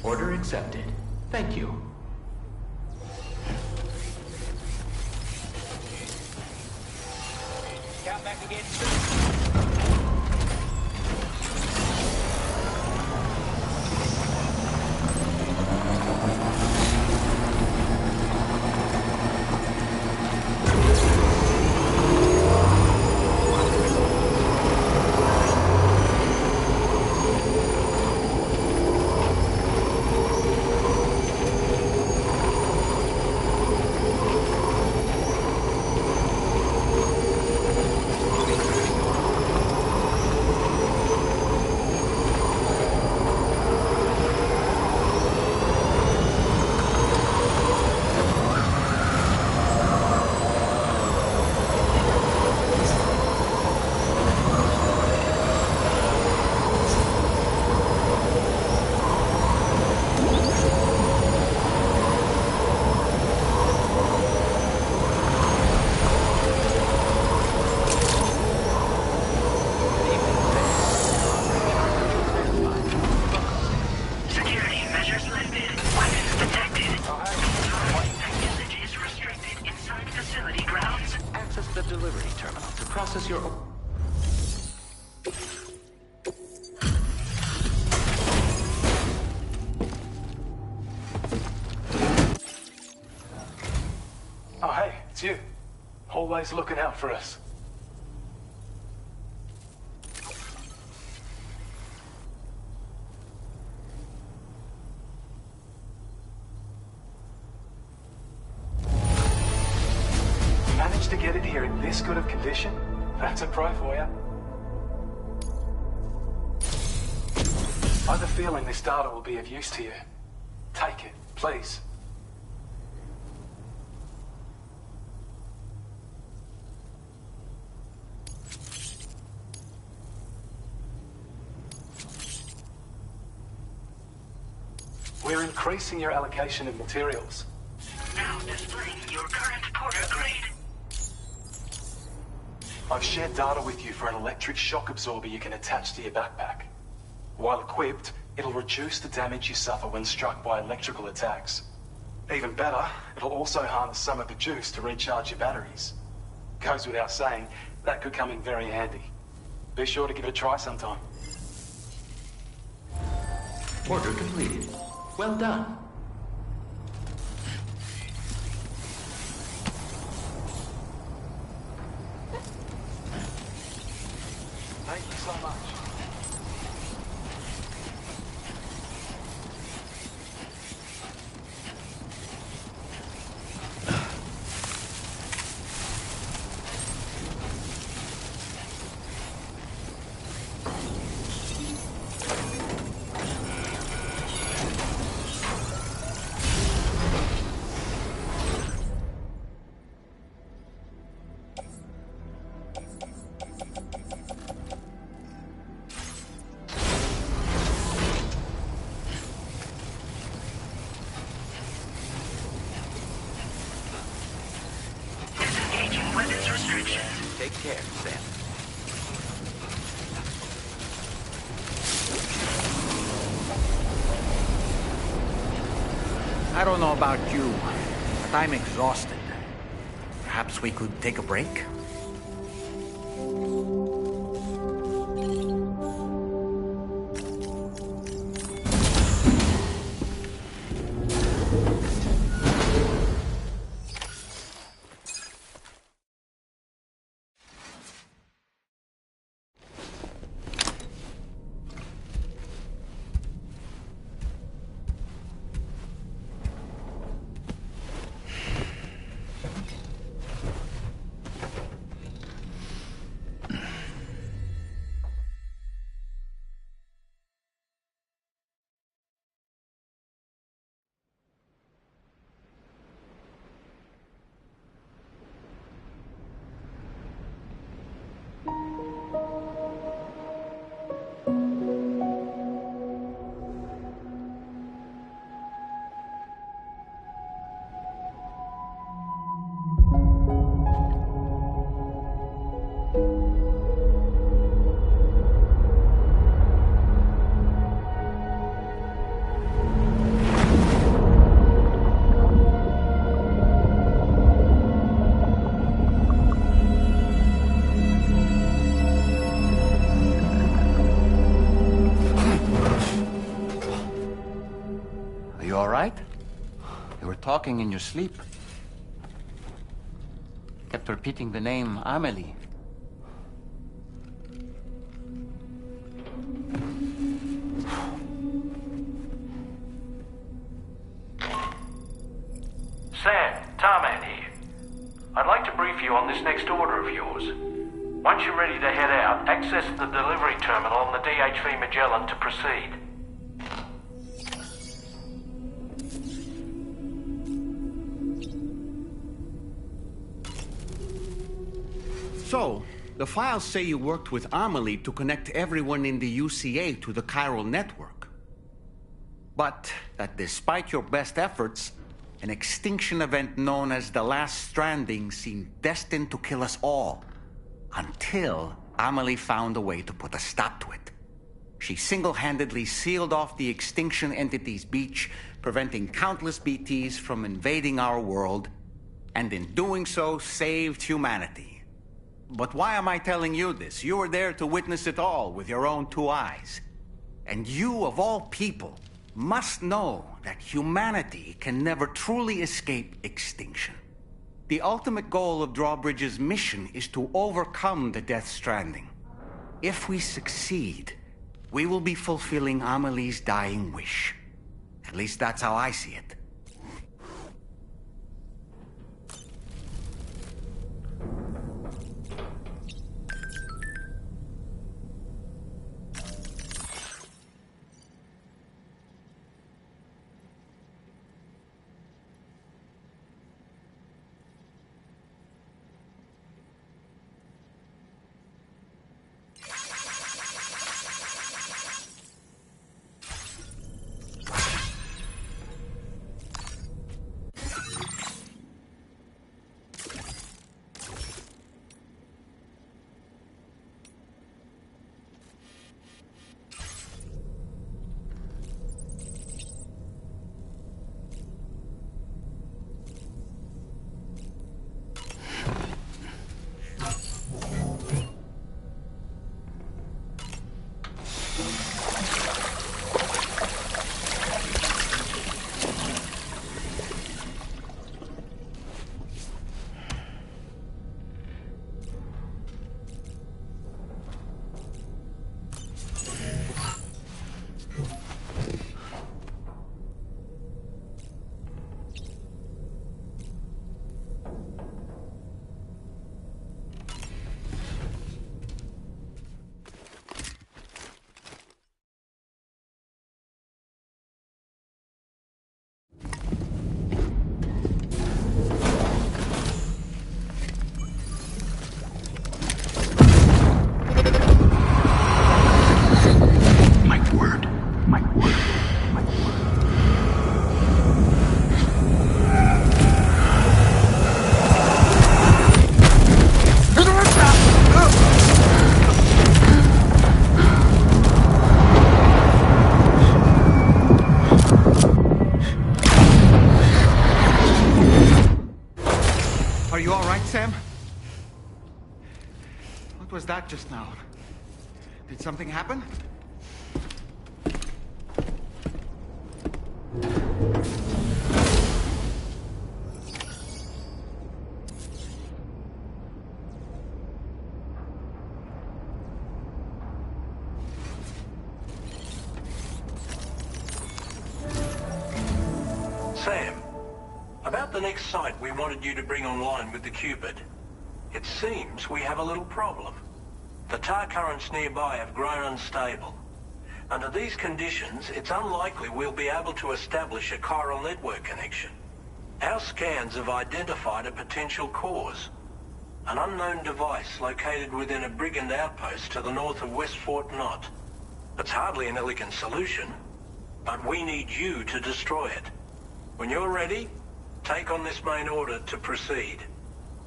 Order accepted. Thank you. Come back again soon. Process your... Oh, hey, it's you. Always looking out for us. Managed to get it here in this good of condition? That's a pro for you. I have a feeling this data will be of use to you. Take it, please. increasing your allocation of materials. Now displaying your current porter grade. I've shared data with you for an electric shock absorber you can attach to your backpack. While equipped, it'll reduce the damage you suffer when struck by electrical attacks. Even better, it'll also harness some of the juice to recharge your batteries. Goes without saying, that could come in very handy. Be sure to give it a try sometime. Order completed. Well done. Thank you so much. Disengaging weapons restrictions. Take care, Sam. I don't know about you, but I'm exhausted. Perhaps we could take a break? You all right? You were talking in your sleep. Kept repeating the name Amelie. Sam, Tarman here. I'd like to brief you on this next order of yours. Once you're ready to head out, access the delivery terminal on the DHV Magellan to proceed. So, the files say you worked with Amelie to connect everyone in the UCA to the chiral network. But that despite your best efforts, an extinction event known as the Last Stranding seemed destined to kill us all. Until Amelie found a way to put a stop to it. She single-handedly sealed off the extinction entity's beach, preventing countless BTs from invading our world, and in doing so, saved humanity. But why am I telling you this? You were there to witness it all with your own two eyes. And you, of all people, must know that humanity can never truly escape extinction. The ultimate goal of Drawbridge's mission is to overcome the Death Stranding. If we succeed, we will be fulfilling Amelie's dying wish. At least that's how I see it. Are you all right, Sam? What was that just now? Did something happen? Sam, about the next site we wanted you to bring online with the Cupid. It seems we have a little problem. The tar currents nearby have grown unstable. Under these conditions, it's unlikely we'll be able to establish a chiral network connection. Our scans have identified a potential cause. An unknown device located within a brigand outpost to the north of West Fort Knott. It's hardly an elegant solution, but we need you to destroy it. When you're ready, take on this main order to proceed.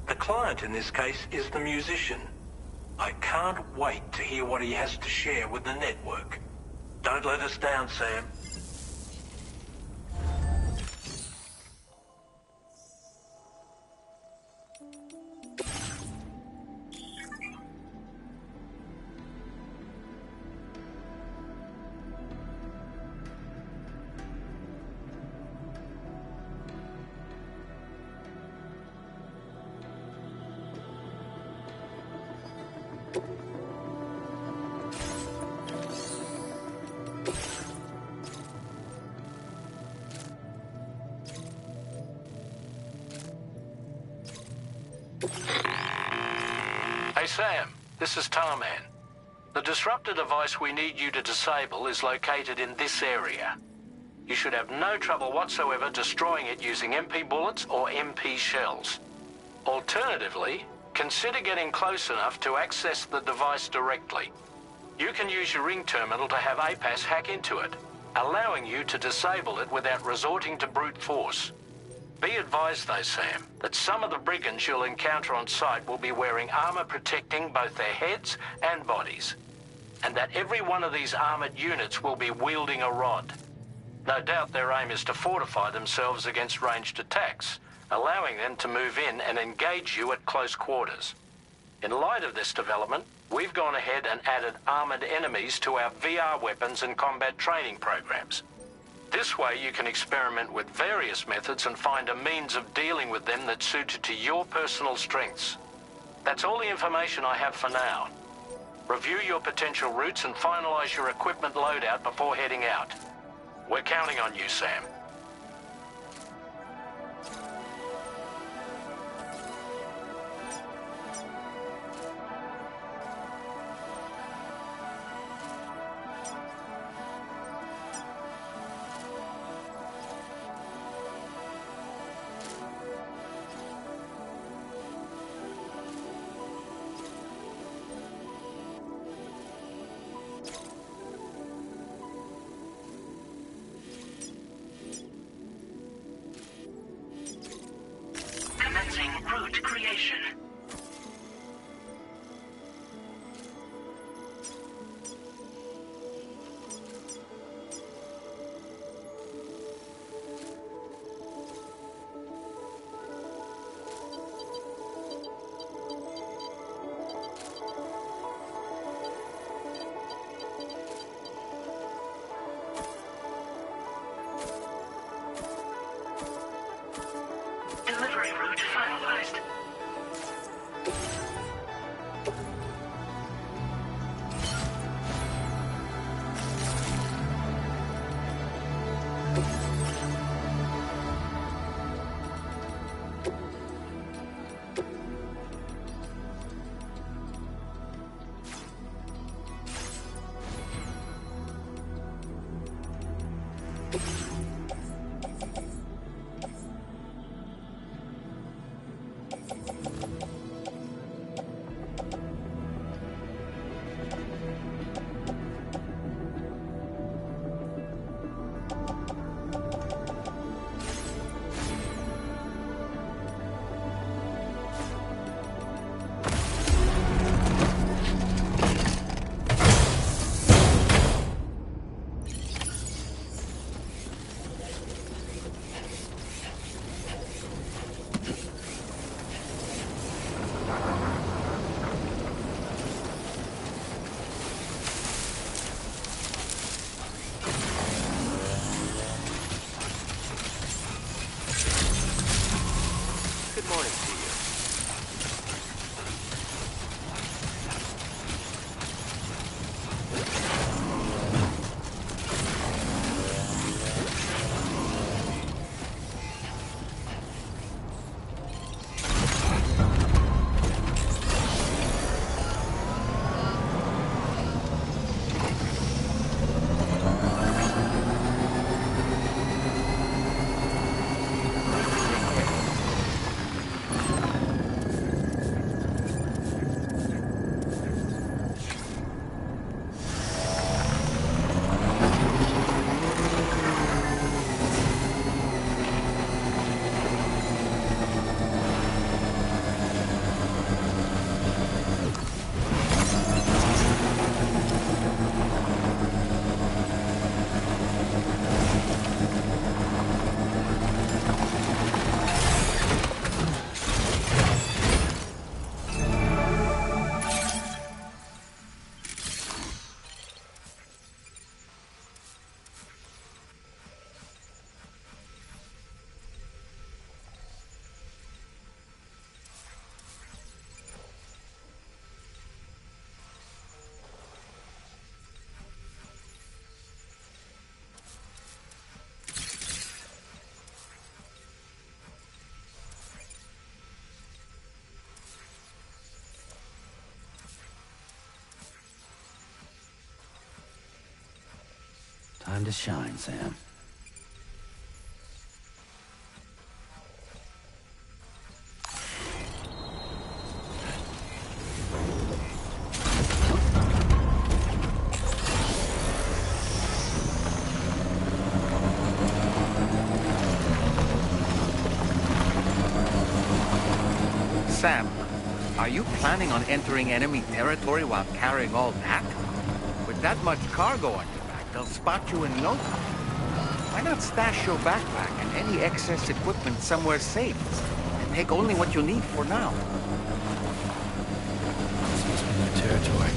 The client in this case is the musician. I can't wait to hear what he has to share with the network. Don't let us down, Sam. Hey Sam, this is Tarman. The disruptor device we need you to disable is located in this area. You should have no trouble whatsoever destroying it using MP bullets or MP shells. Alternatively, consider getting close enough to access the device directly. You can use your ring terminal to have APAS hack into it, allowing you to disable it without resorting to brute force. Be advised though, Sam, that some of the brigands you'll encounter on site will be wearing armor protecting both their heads and bodies, and that every one of these armored units will be wielding a rod. No doubt their aim is to fortify themselves against ranged attacks, allowing them to move in and engage you at close quarters. In light of this development, we've gone ahead and added armored enemies to our VR weapons and combat training programs. This way you can experiment with various methods and find a means of dealing with them that's suited to your personal strengths. That's all the information I have for now. Review your potential routes and finalize your equipment loadout before heading out. We're counting on you, Sam. Commencing route creation. Delivery route finalized. Time to shine, Sam. Sam, are you planning on entering enemy territory while carrying all that? With that much cargo on your back, they'll spot you in no time. Why not stash your backpack and any excess equipment somewhere safe? And take only what you need for now. This must be new territory.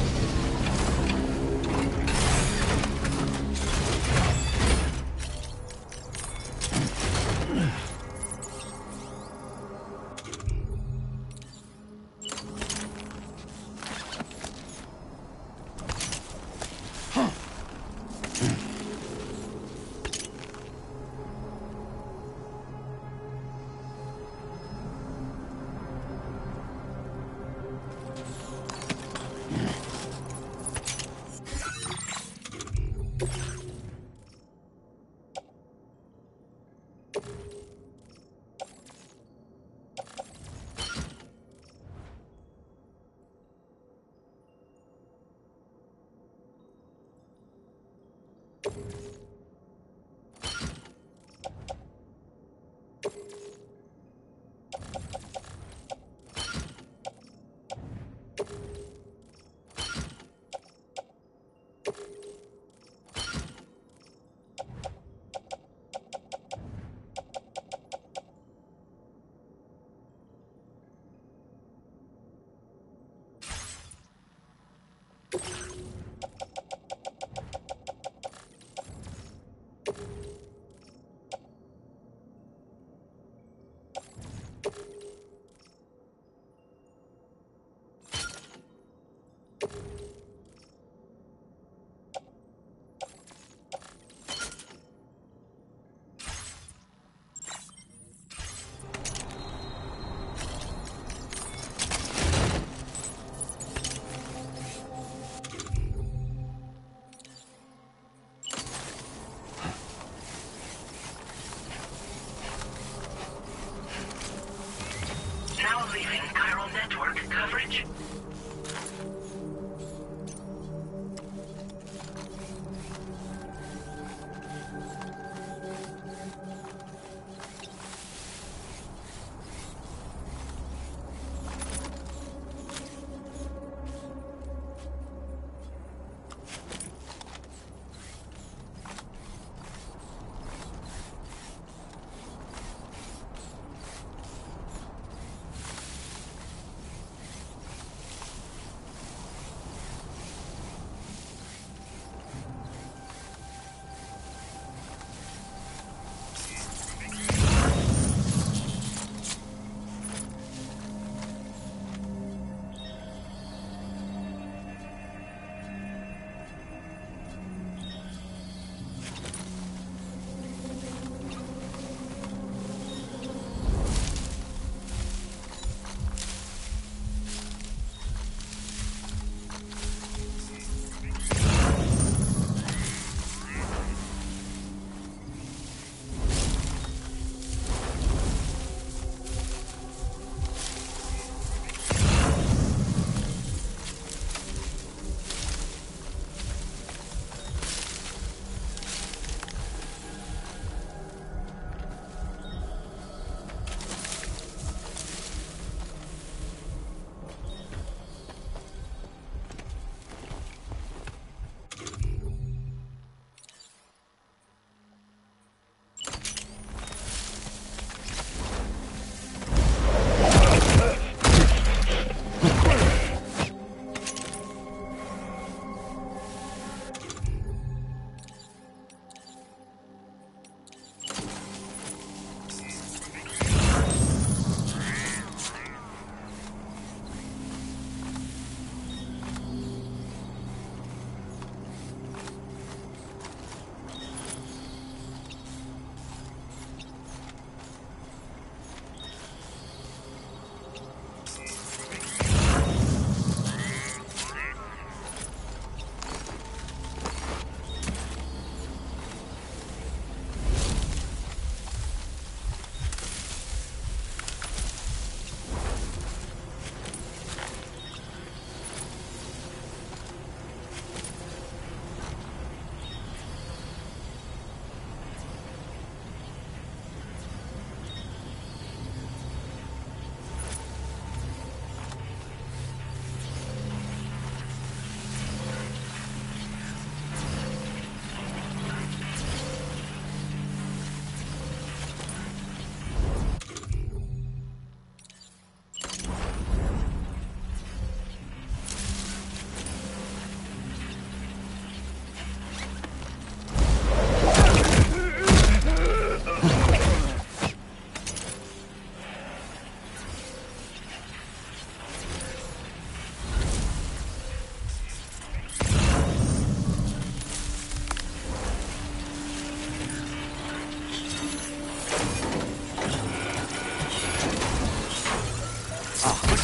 Now leaving chiral network coverage.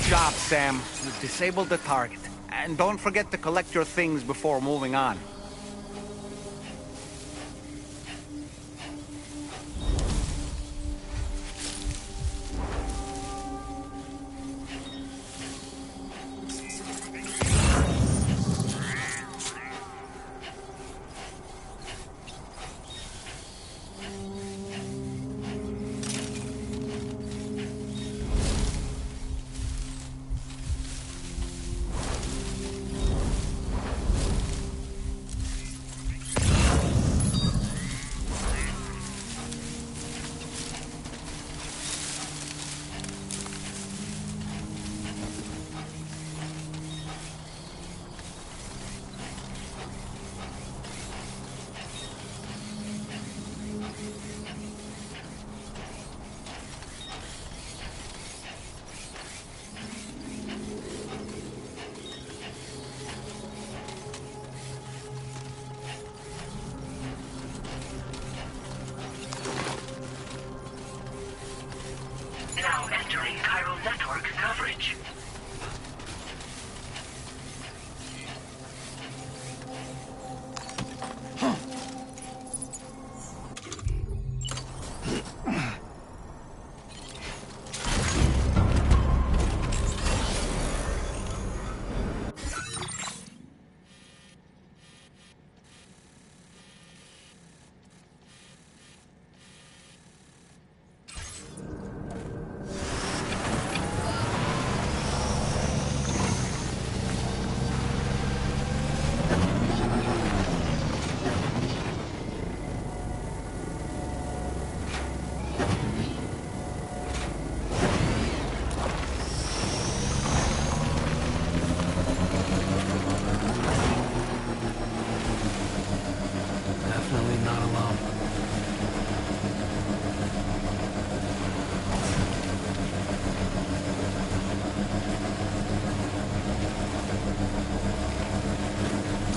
job, Sam. You've disabled the target. And don't forget to collect your things before moving on. Now entering chiral network coverage. Definitely not alone.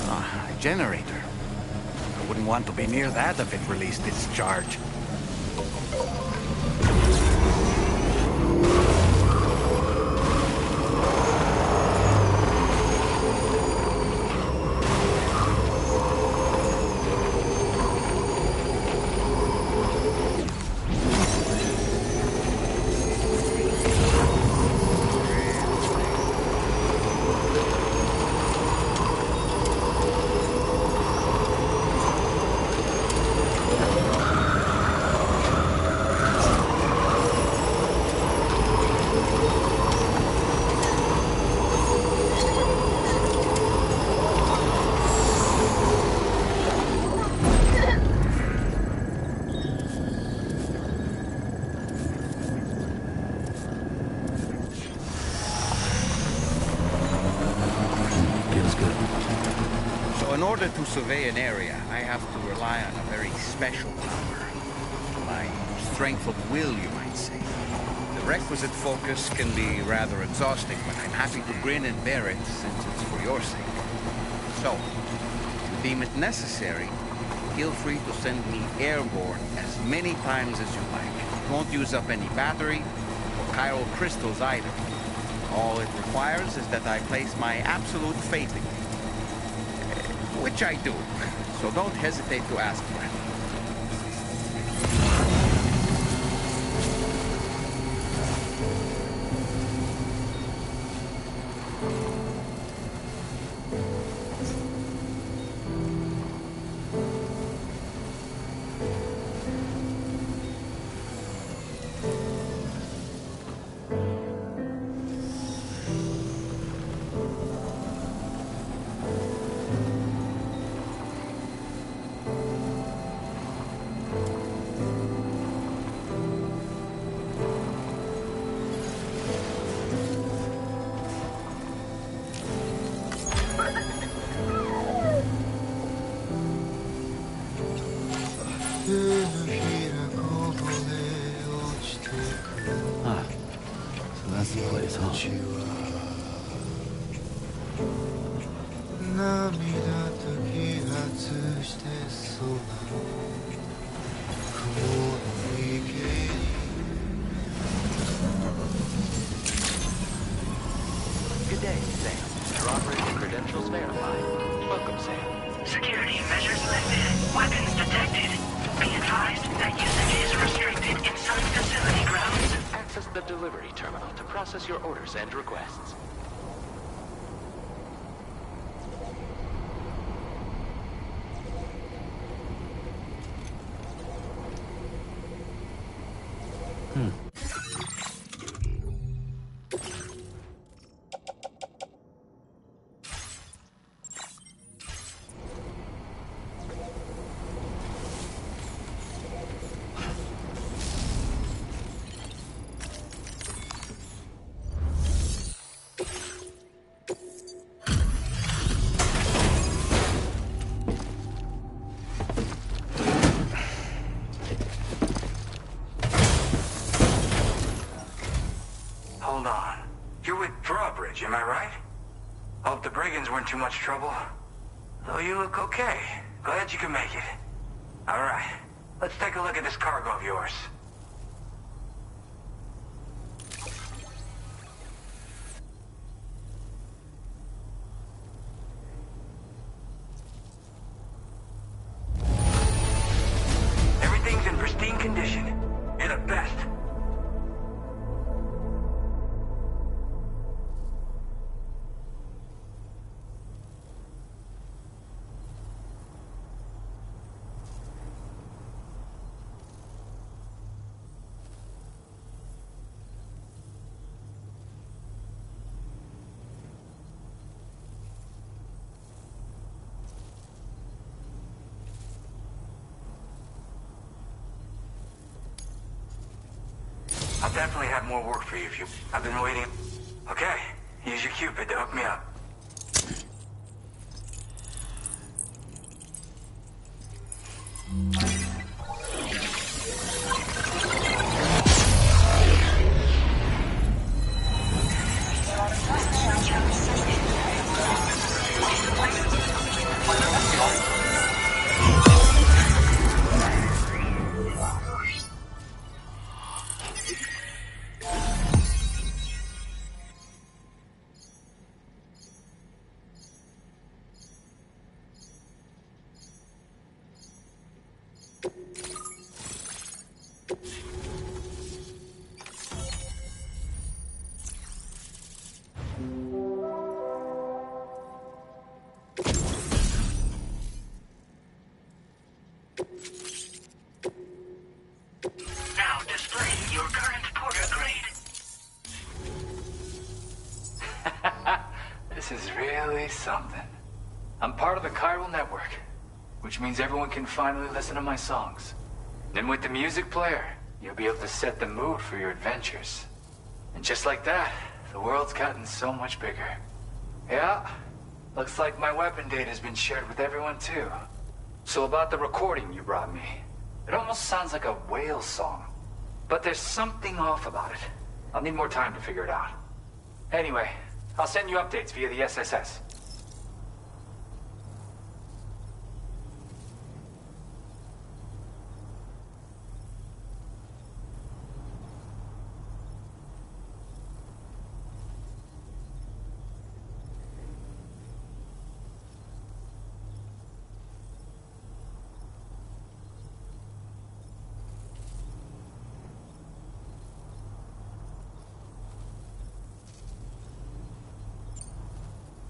Ah, a generator. I wouldn't want to be near that if it released its charge. In order to survey an area, I have to rely on a very special power. My strength of will, you might say. The requisite focus can be rather exhausting, but I'm happy to grin and bear it since it's for your sake. So, if you deem it necessary, feel free to send me airborne as many times as you like. It won't use up any battery or chiral crystals either. All it requires is that I place my absolute faith in you. Which I do, so don't hesitate to ask for it. Ah, so that's the place, huh? 涙摘発してそうな雲の池に Sam. Drawbridge credentials verified. Welcome, Sam. Security measures lifted. Weapons detected. Be advised that usage is restricted inside facility grounds. Access the delivery terminal to process your orders and requests. Hold on. You're with Drawbridge, am I right? Hope the brigands weren't too much trouble. Though you look okay. Glad you can make it. Alright, let's take a look at this cargo of yours. Everything's in pristine condition. You're the best. I'll definitely have more work for you if you... I've been waiting... Okay, use your Cupid to hook me up. Now display your current porter grade. This is really something. I'm part of the chiral network, which means everyone can finally listen to my songs. And with the music player, you'll be able to set the mood for your adventures. And just like that, the world's gotten so much bigger. Yeah, looks like my weapon data has been shared with everyone too. So about the recording you brought me, it almost sounds like a whale song. But there's something off about it. I'll need more time to figure it out. Anyway, I'll send you updates via the SSS.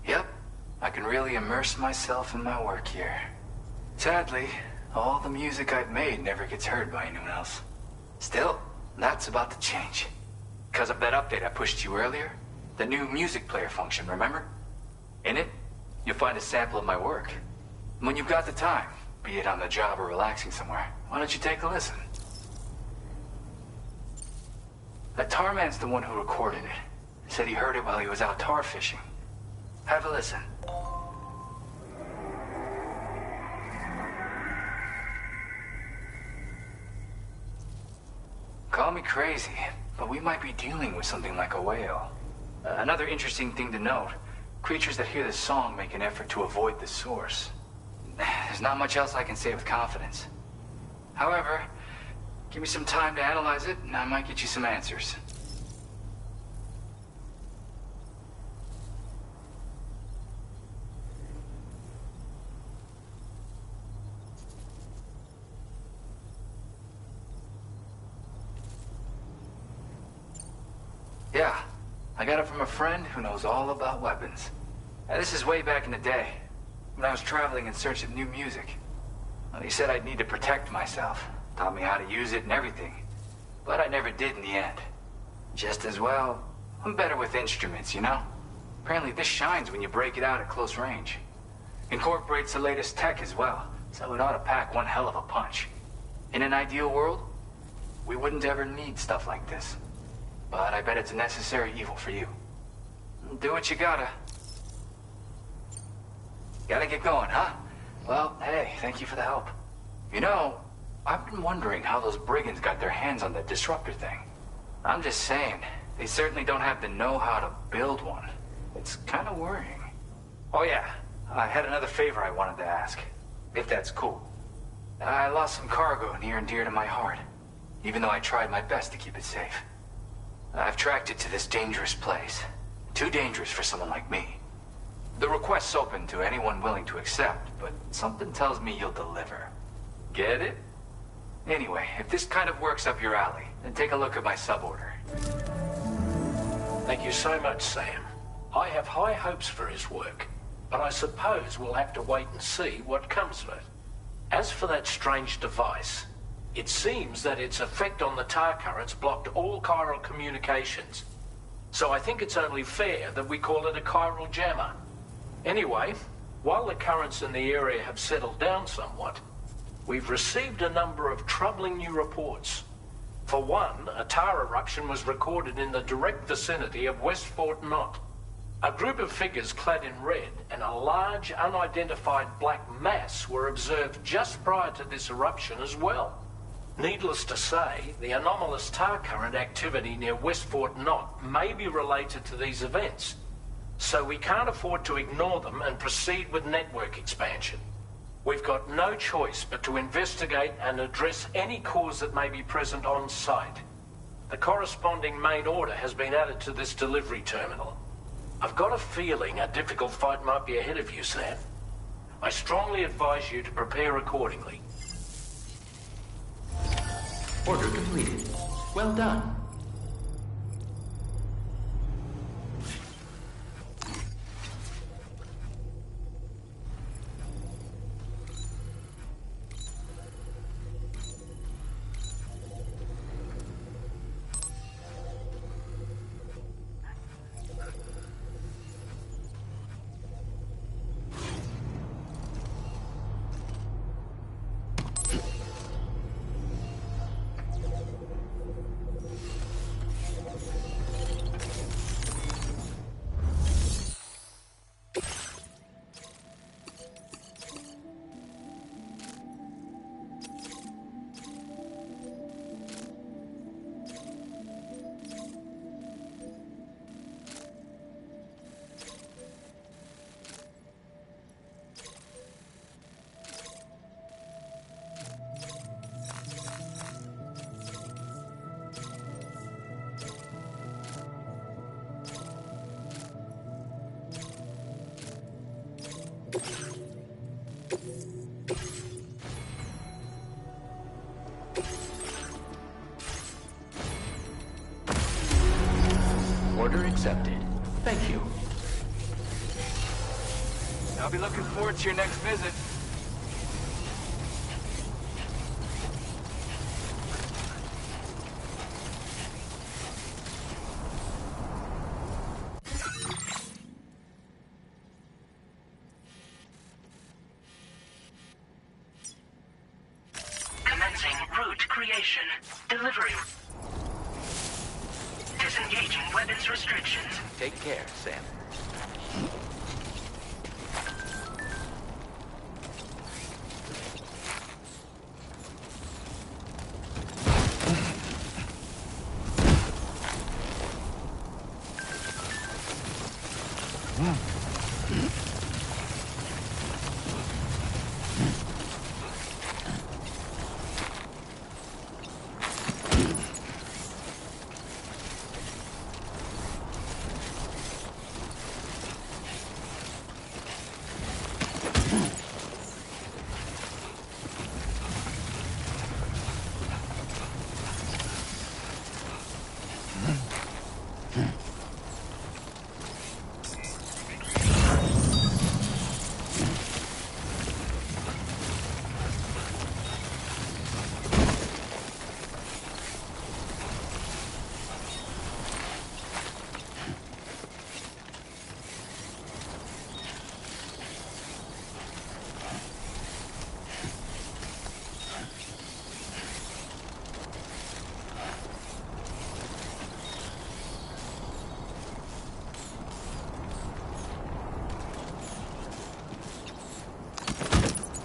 Yep, I can really immerse myself in my work here. Sadly, all the music I've made never gets heard by anyone else. Still, that's about to change. Because of that update I pushed you earlier, the new music player function, remember? In it, you'll find a sample of my work. When you've got the time, be it on the job or relaxing somewhere, why don't you take a listen? That tar man's the one who recorded it. Said he heard it while he was out tar fishing. Have a listen. Call me crazy, but we might be dealing with something like a whale. Another interesting thing to note, creatures that hear this song make an effort to avoid the source. There's not much else I can say with confidence. However, give me some time to analyze it, and I might get you some answers. Yeah, I got it from a friend who knows all about weapons. This is way back in the day, when I was traveling in search of new music. Well, he said I'd need to protect myself, taught me how to use it and everything. But I never did in the end. Just as well, I'm better with instruments, you know? Apparently this shines when you break it out at close range. Incorporates the latest tech as well, so it ought to pack one hell of a punch. In an ideal world, we wouldn't ever need stuff like this. But I bet it's a necessary evil for you. Do what you gotta. Gotta get going, huh? Well, hey, thank you for the help. You know, I've been wondering how those brigands got their hands on that disruptor thing. I'm just saying, they certainly don't have the know-how to build one. It's kind of worrying. Oh yeah, I had another favor I wanted to ask, if that's cool. I lost some cargo near and dear to my heart, even though I tried my best to keep it safe. I've tracked it to this dangerous place. Too dangerous for someone like me. The request's open to anyone willing to accept, but something tells me you'll deliver. Get it? Anyway, if this kind of works up your alley, then take a look at my suborder. Thank you so much, Sam. I have high hopes for his work, but I suppose we'll have to wait and see what comes of it. As for that strange device, it seems that its effect on the tar currents blocked all chiral communications. So I think it's only fair that we call it a chiral jammer. Anyway, while the currents in the area have settled down somewhat, we've received a number of troubling new reports. For one, a tar eruption was recorded in the direct vicinity of West Fort Knot. A group of figures clad in red and a large unidentified black mass were observed just prior to this eruption as well. Needless to say, the anomalous tar current activity near West Fort Knot may be related to these events, so we can't afford to ignore them and proceed with network expansion. We've got no choice but to investigate and address any cause that may be present on site. The corresponding main order has been added to this delivery terminal. I've got a feeling a difficult fight might be ahead of you, Sam. I strongly advise you to prepare accordingly. Order completed. Well done. Order accepted. Thank you. I'll be looking forward to your next visit. Commencing route creation. Delivery. Disengaging weapons restrictions. Take care, Sam.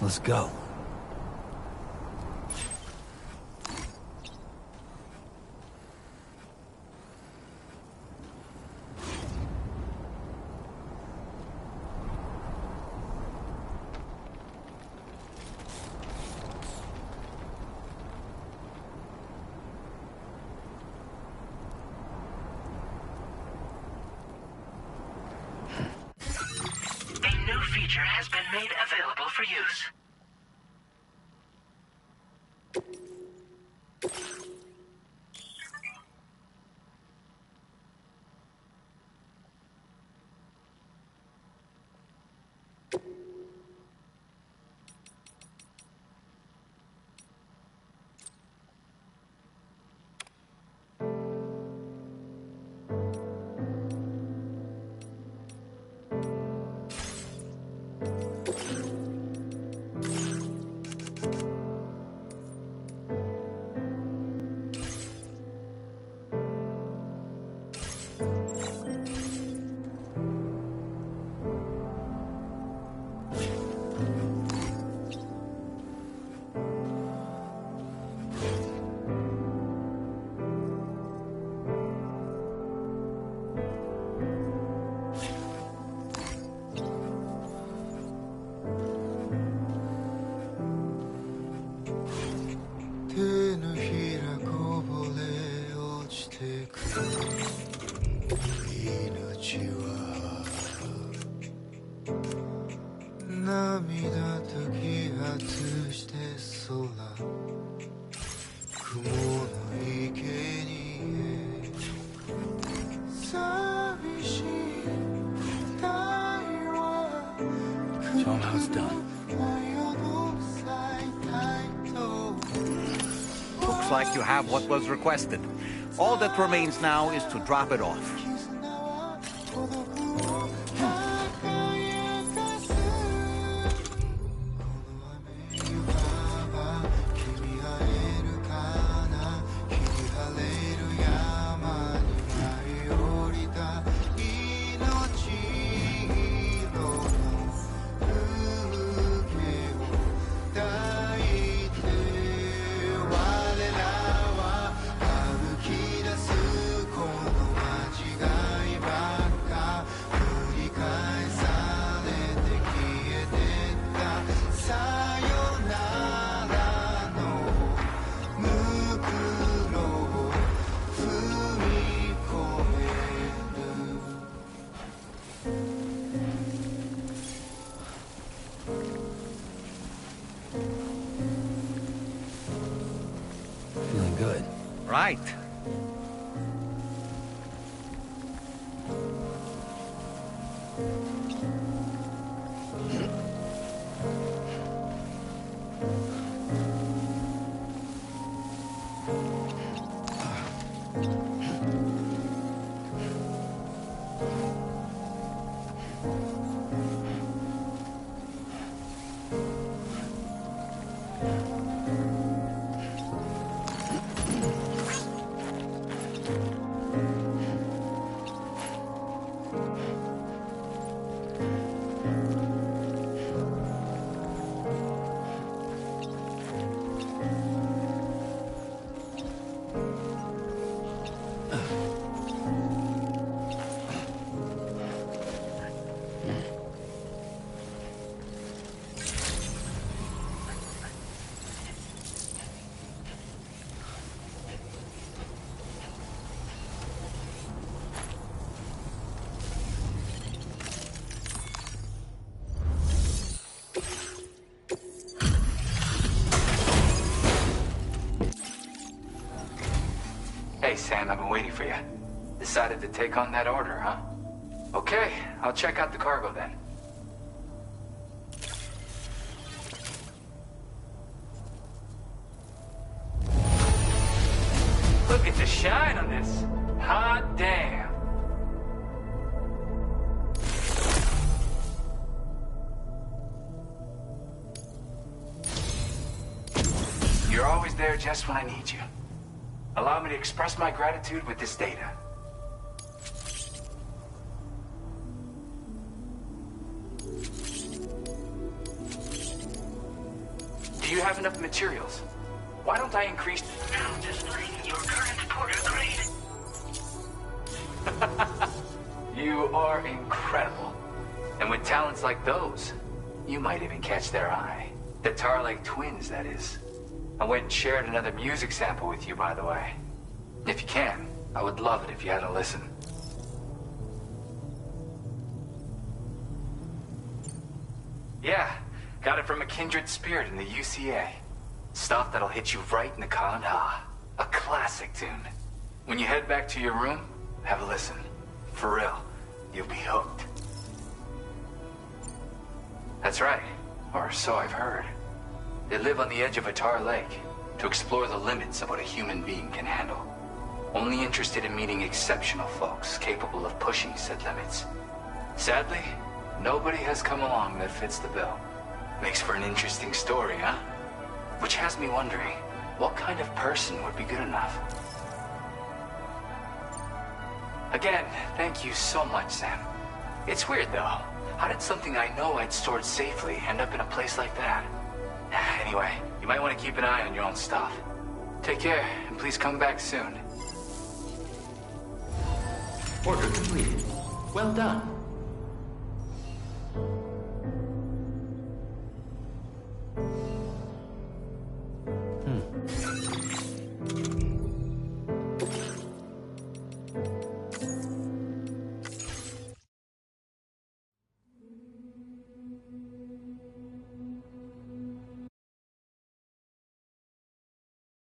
Let's go. A new feature has been made available for use. Show 'em how it's done. Looks like you have what was requested. All that remains now is to drop it off. Feeling good. Right. Hey, Sam, I've been waiting for you. Decided to take on that order, huh? Okay, I'll check out the cargo then. Look at the shine on this. Hot damn. You're always there just when I need you. Allow me to express my gratitude with this data. Do you have enough materials? Why don't I increase... Now displaying your current porter grade. You are incredible. And with talents like those, you might even catch their eye. The Tarlake twins, that is. I went and shared another music sample with you, by the way. If you can, I would love it if you had a listen. Yeah, got it from a kindred spirit in the UCA. Stuff that'll hit you right in the ha. A classic tune. When you head back to your room, have a listen. For real, you'll be hooked. That's right, or so I've heard. They live on the edge of a tar lake to explore the limits of what a human being can handle. Only interested in meeting exceptional folks capable of pushing said limits. Sadly, nobody has come along that fits the bill. Makes for an interesting story, huh? Which has me wondering, what kind of person would be good enough? Again, thank you so much, Sam. It's weird, though. How did something I know I'd stored safely end up in a place like that? Anyway, you might want to keep an eye on your own stuff. Take care, and please come back soon. Order completed. Well done.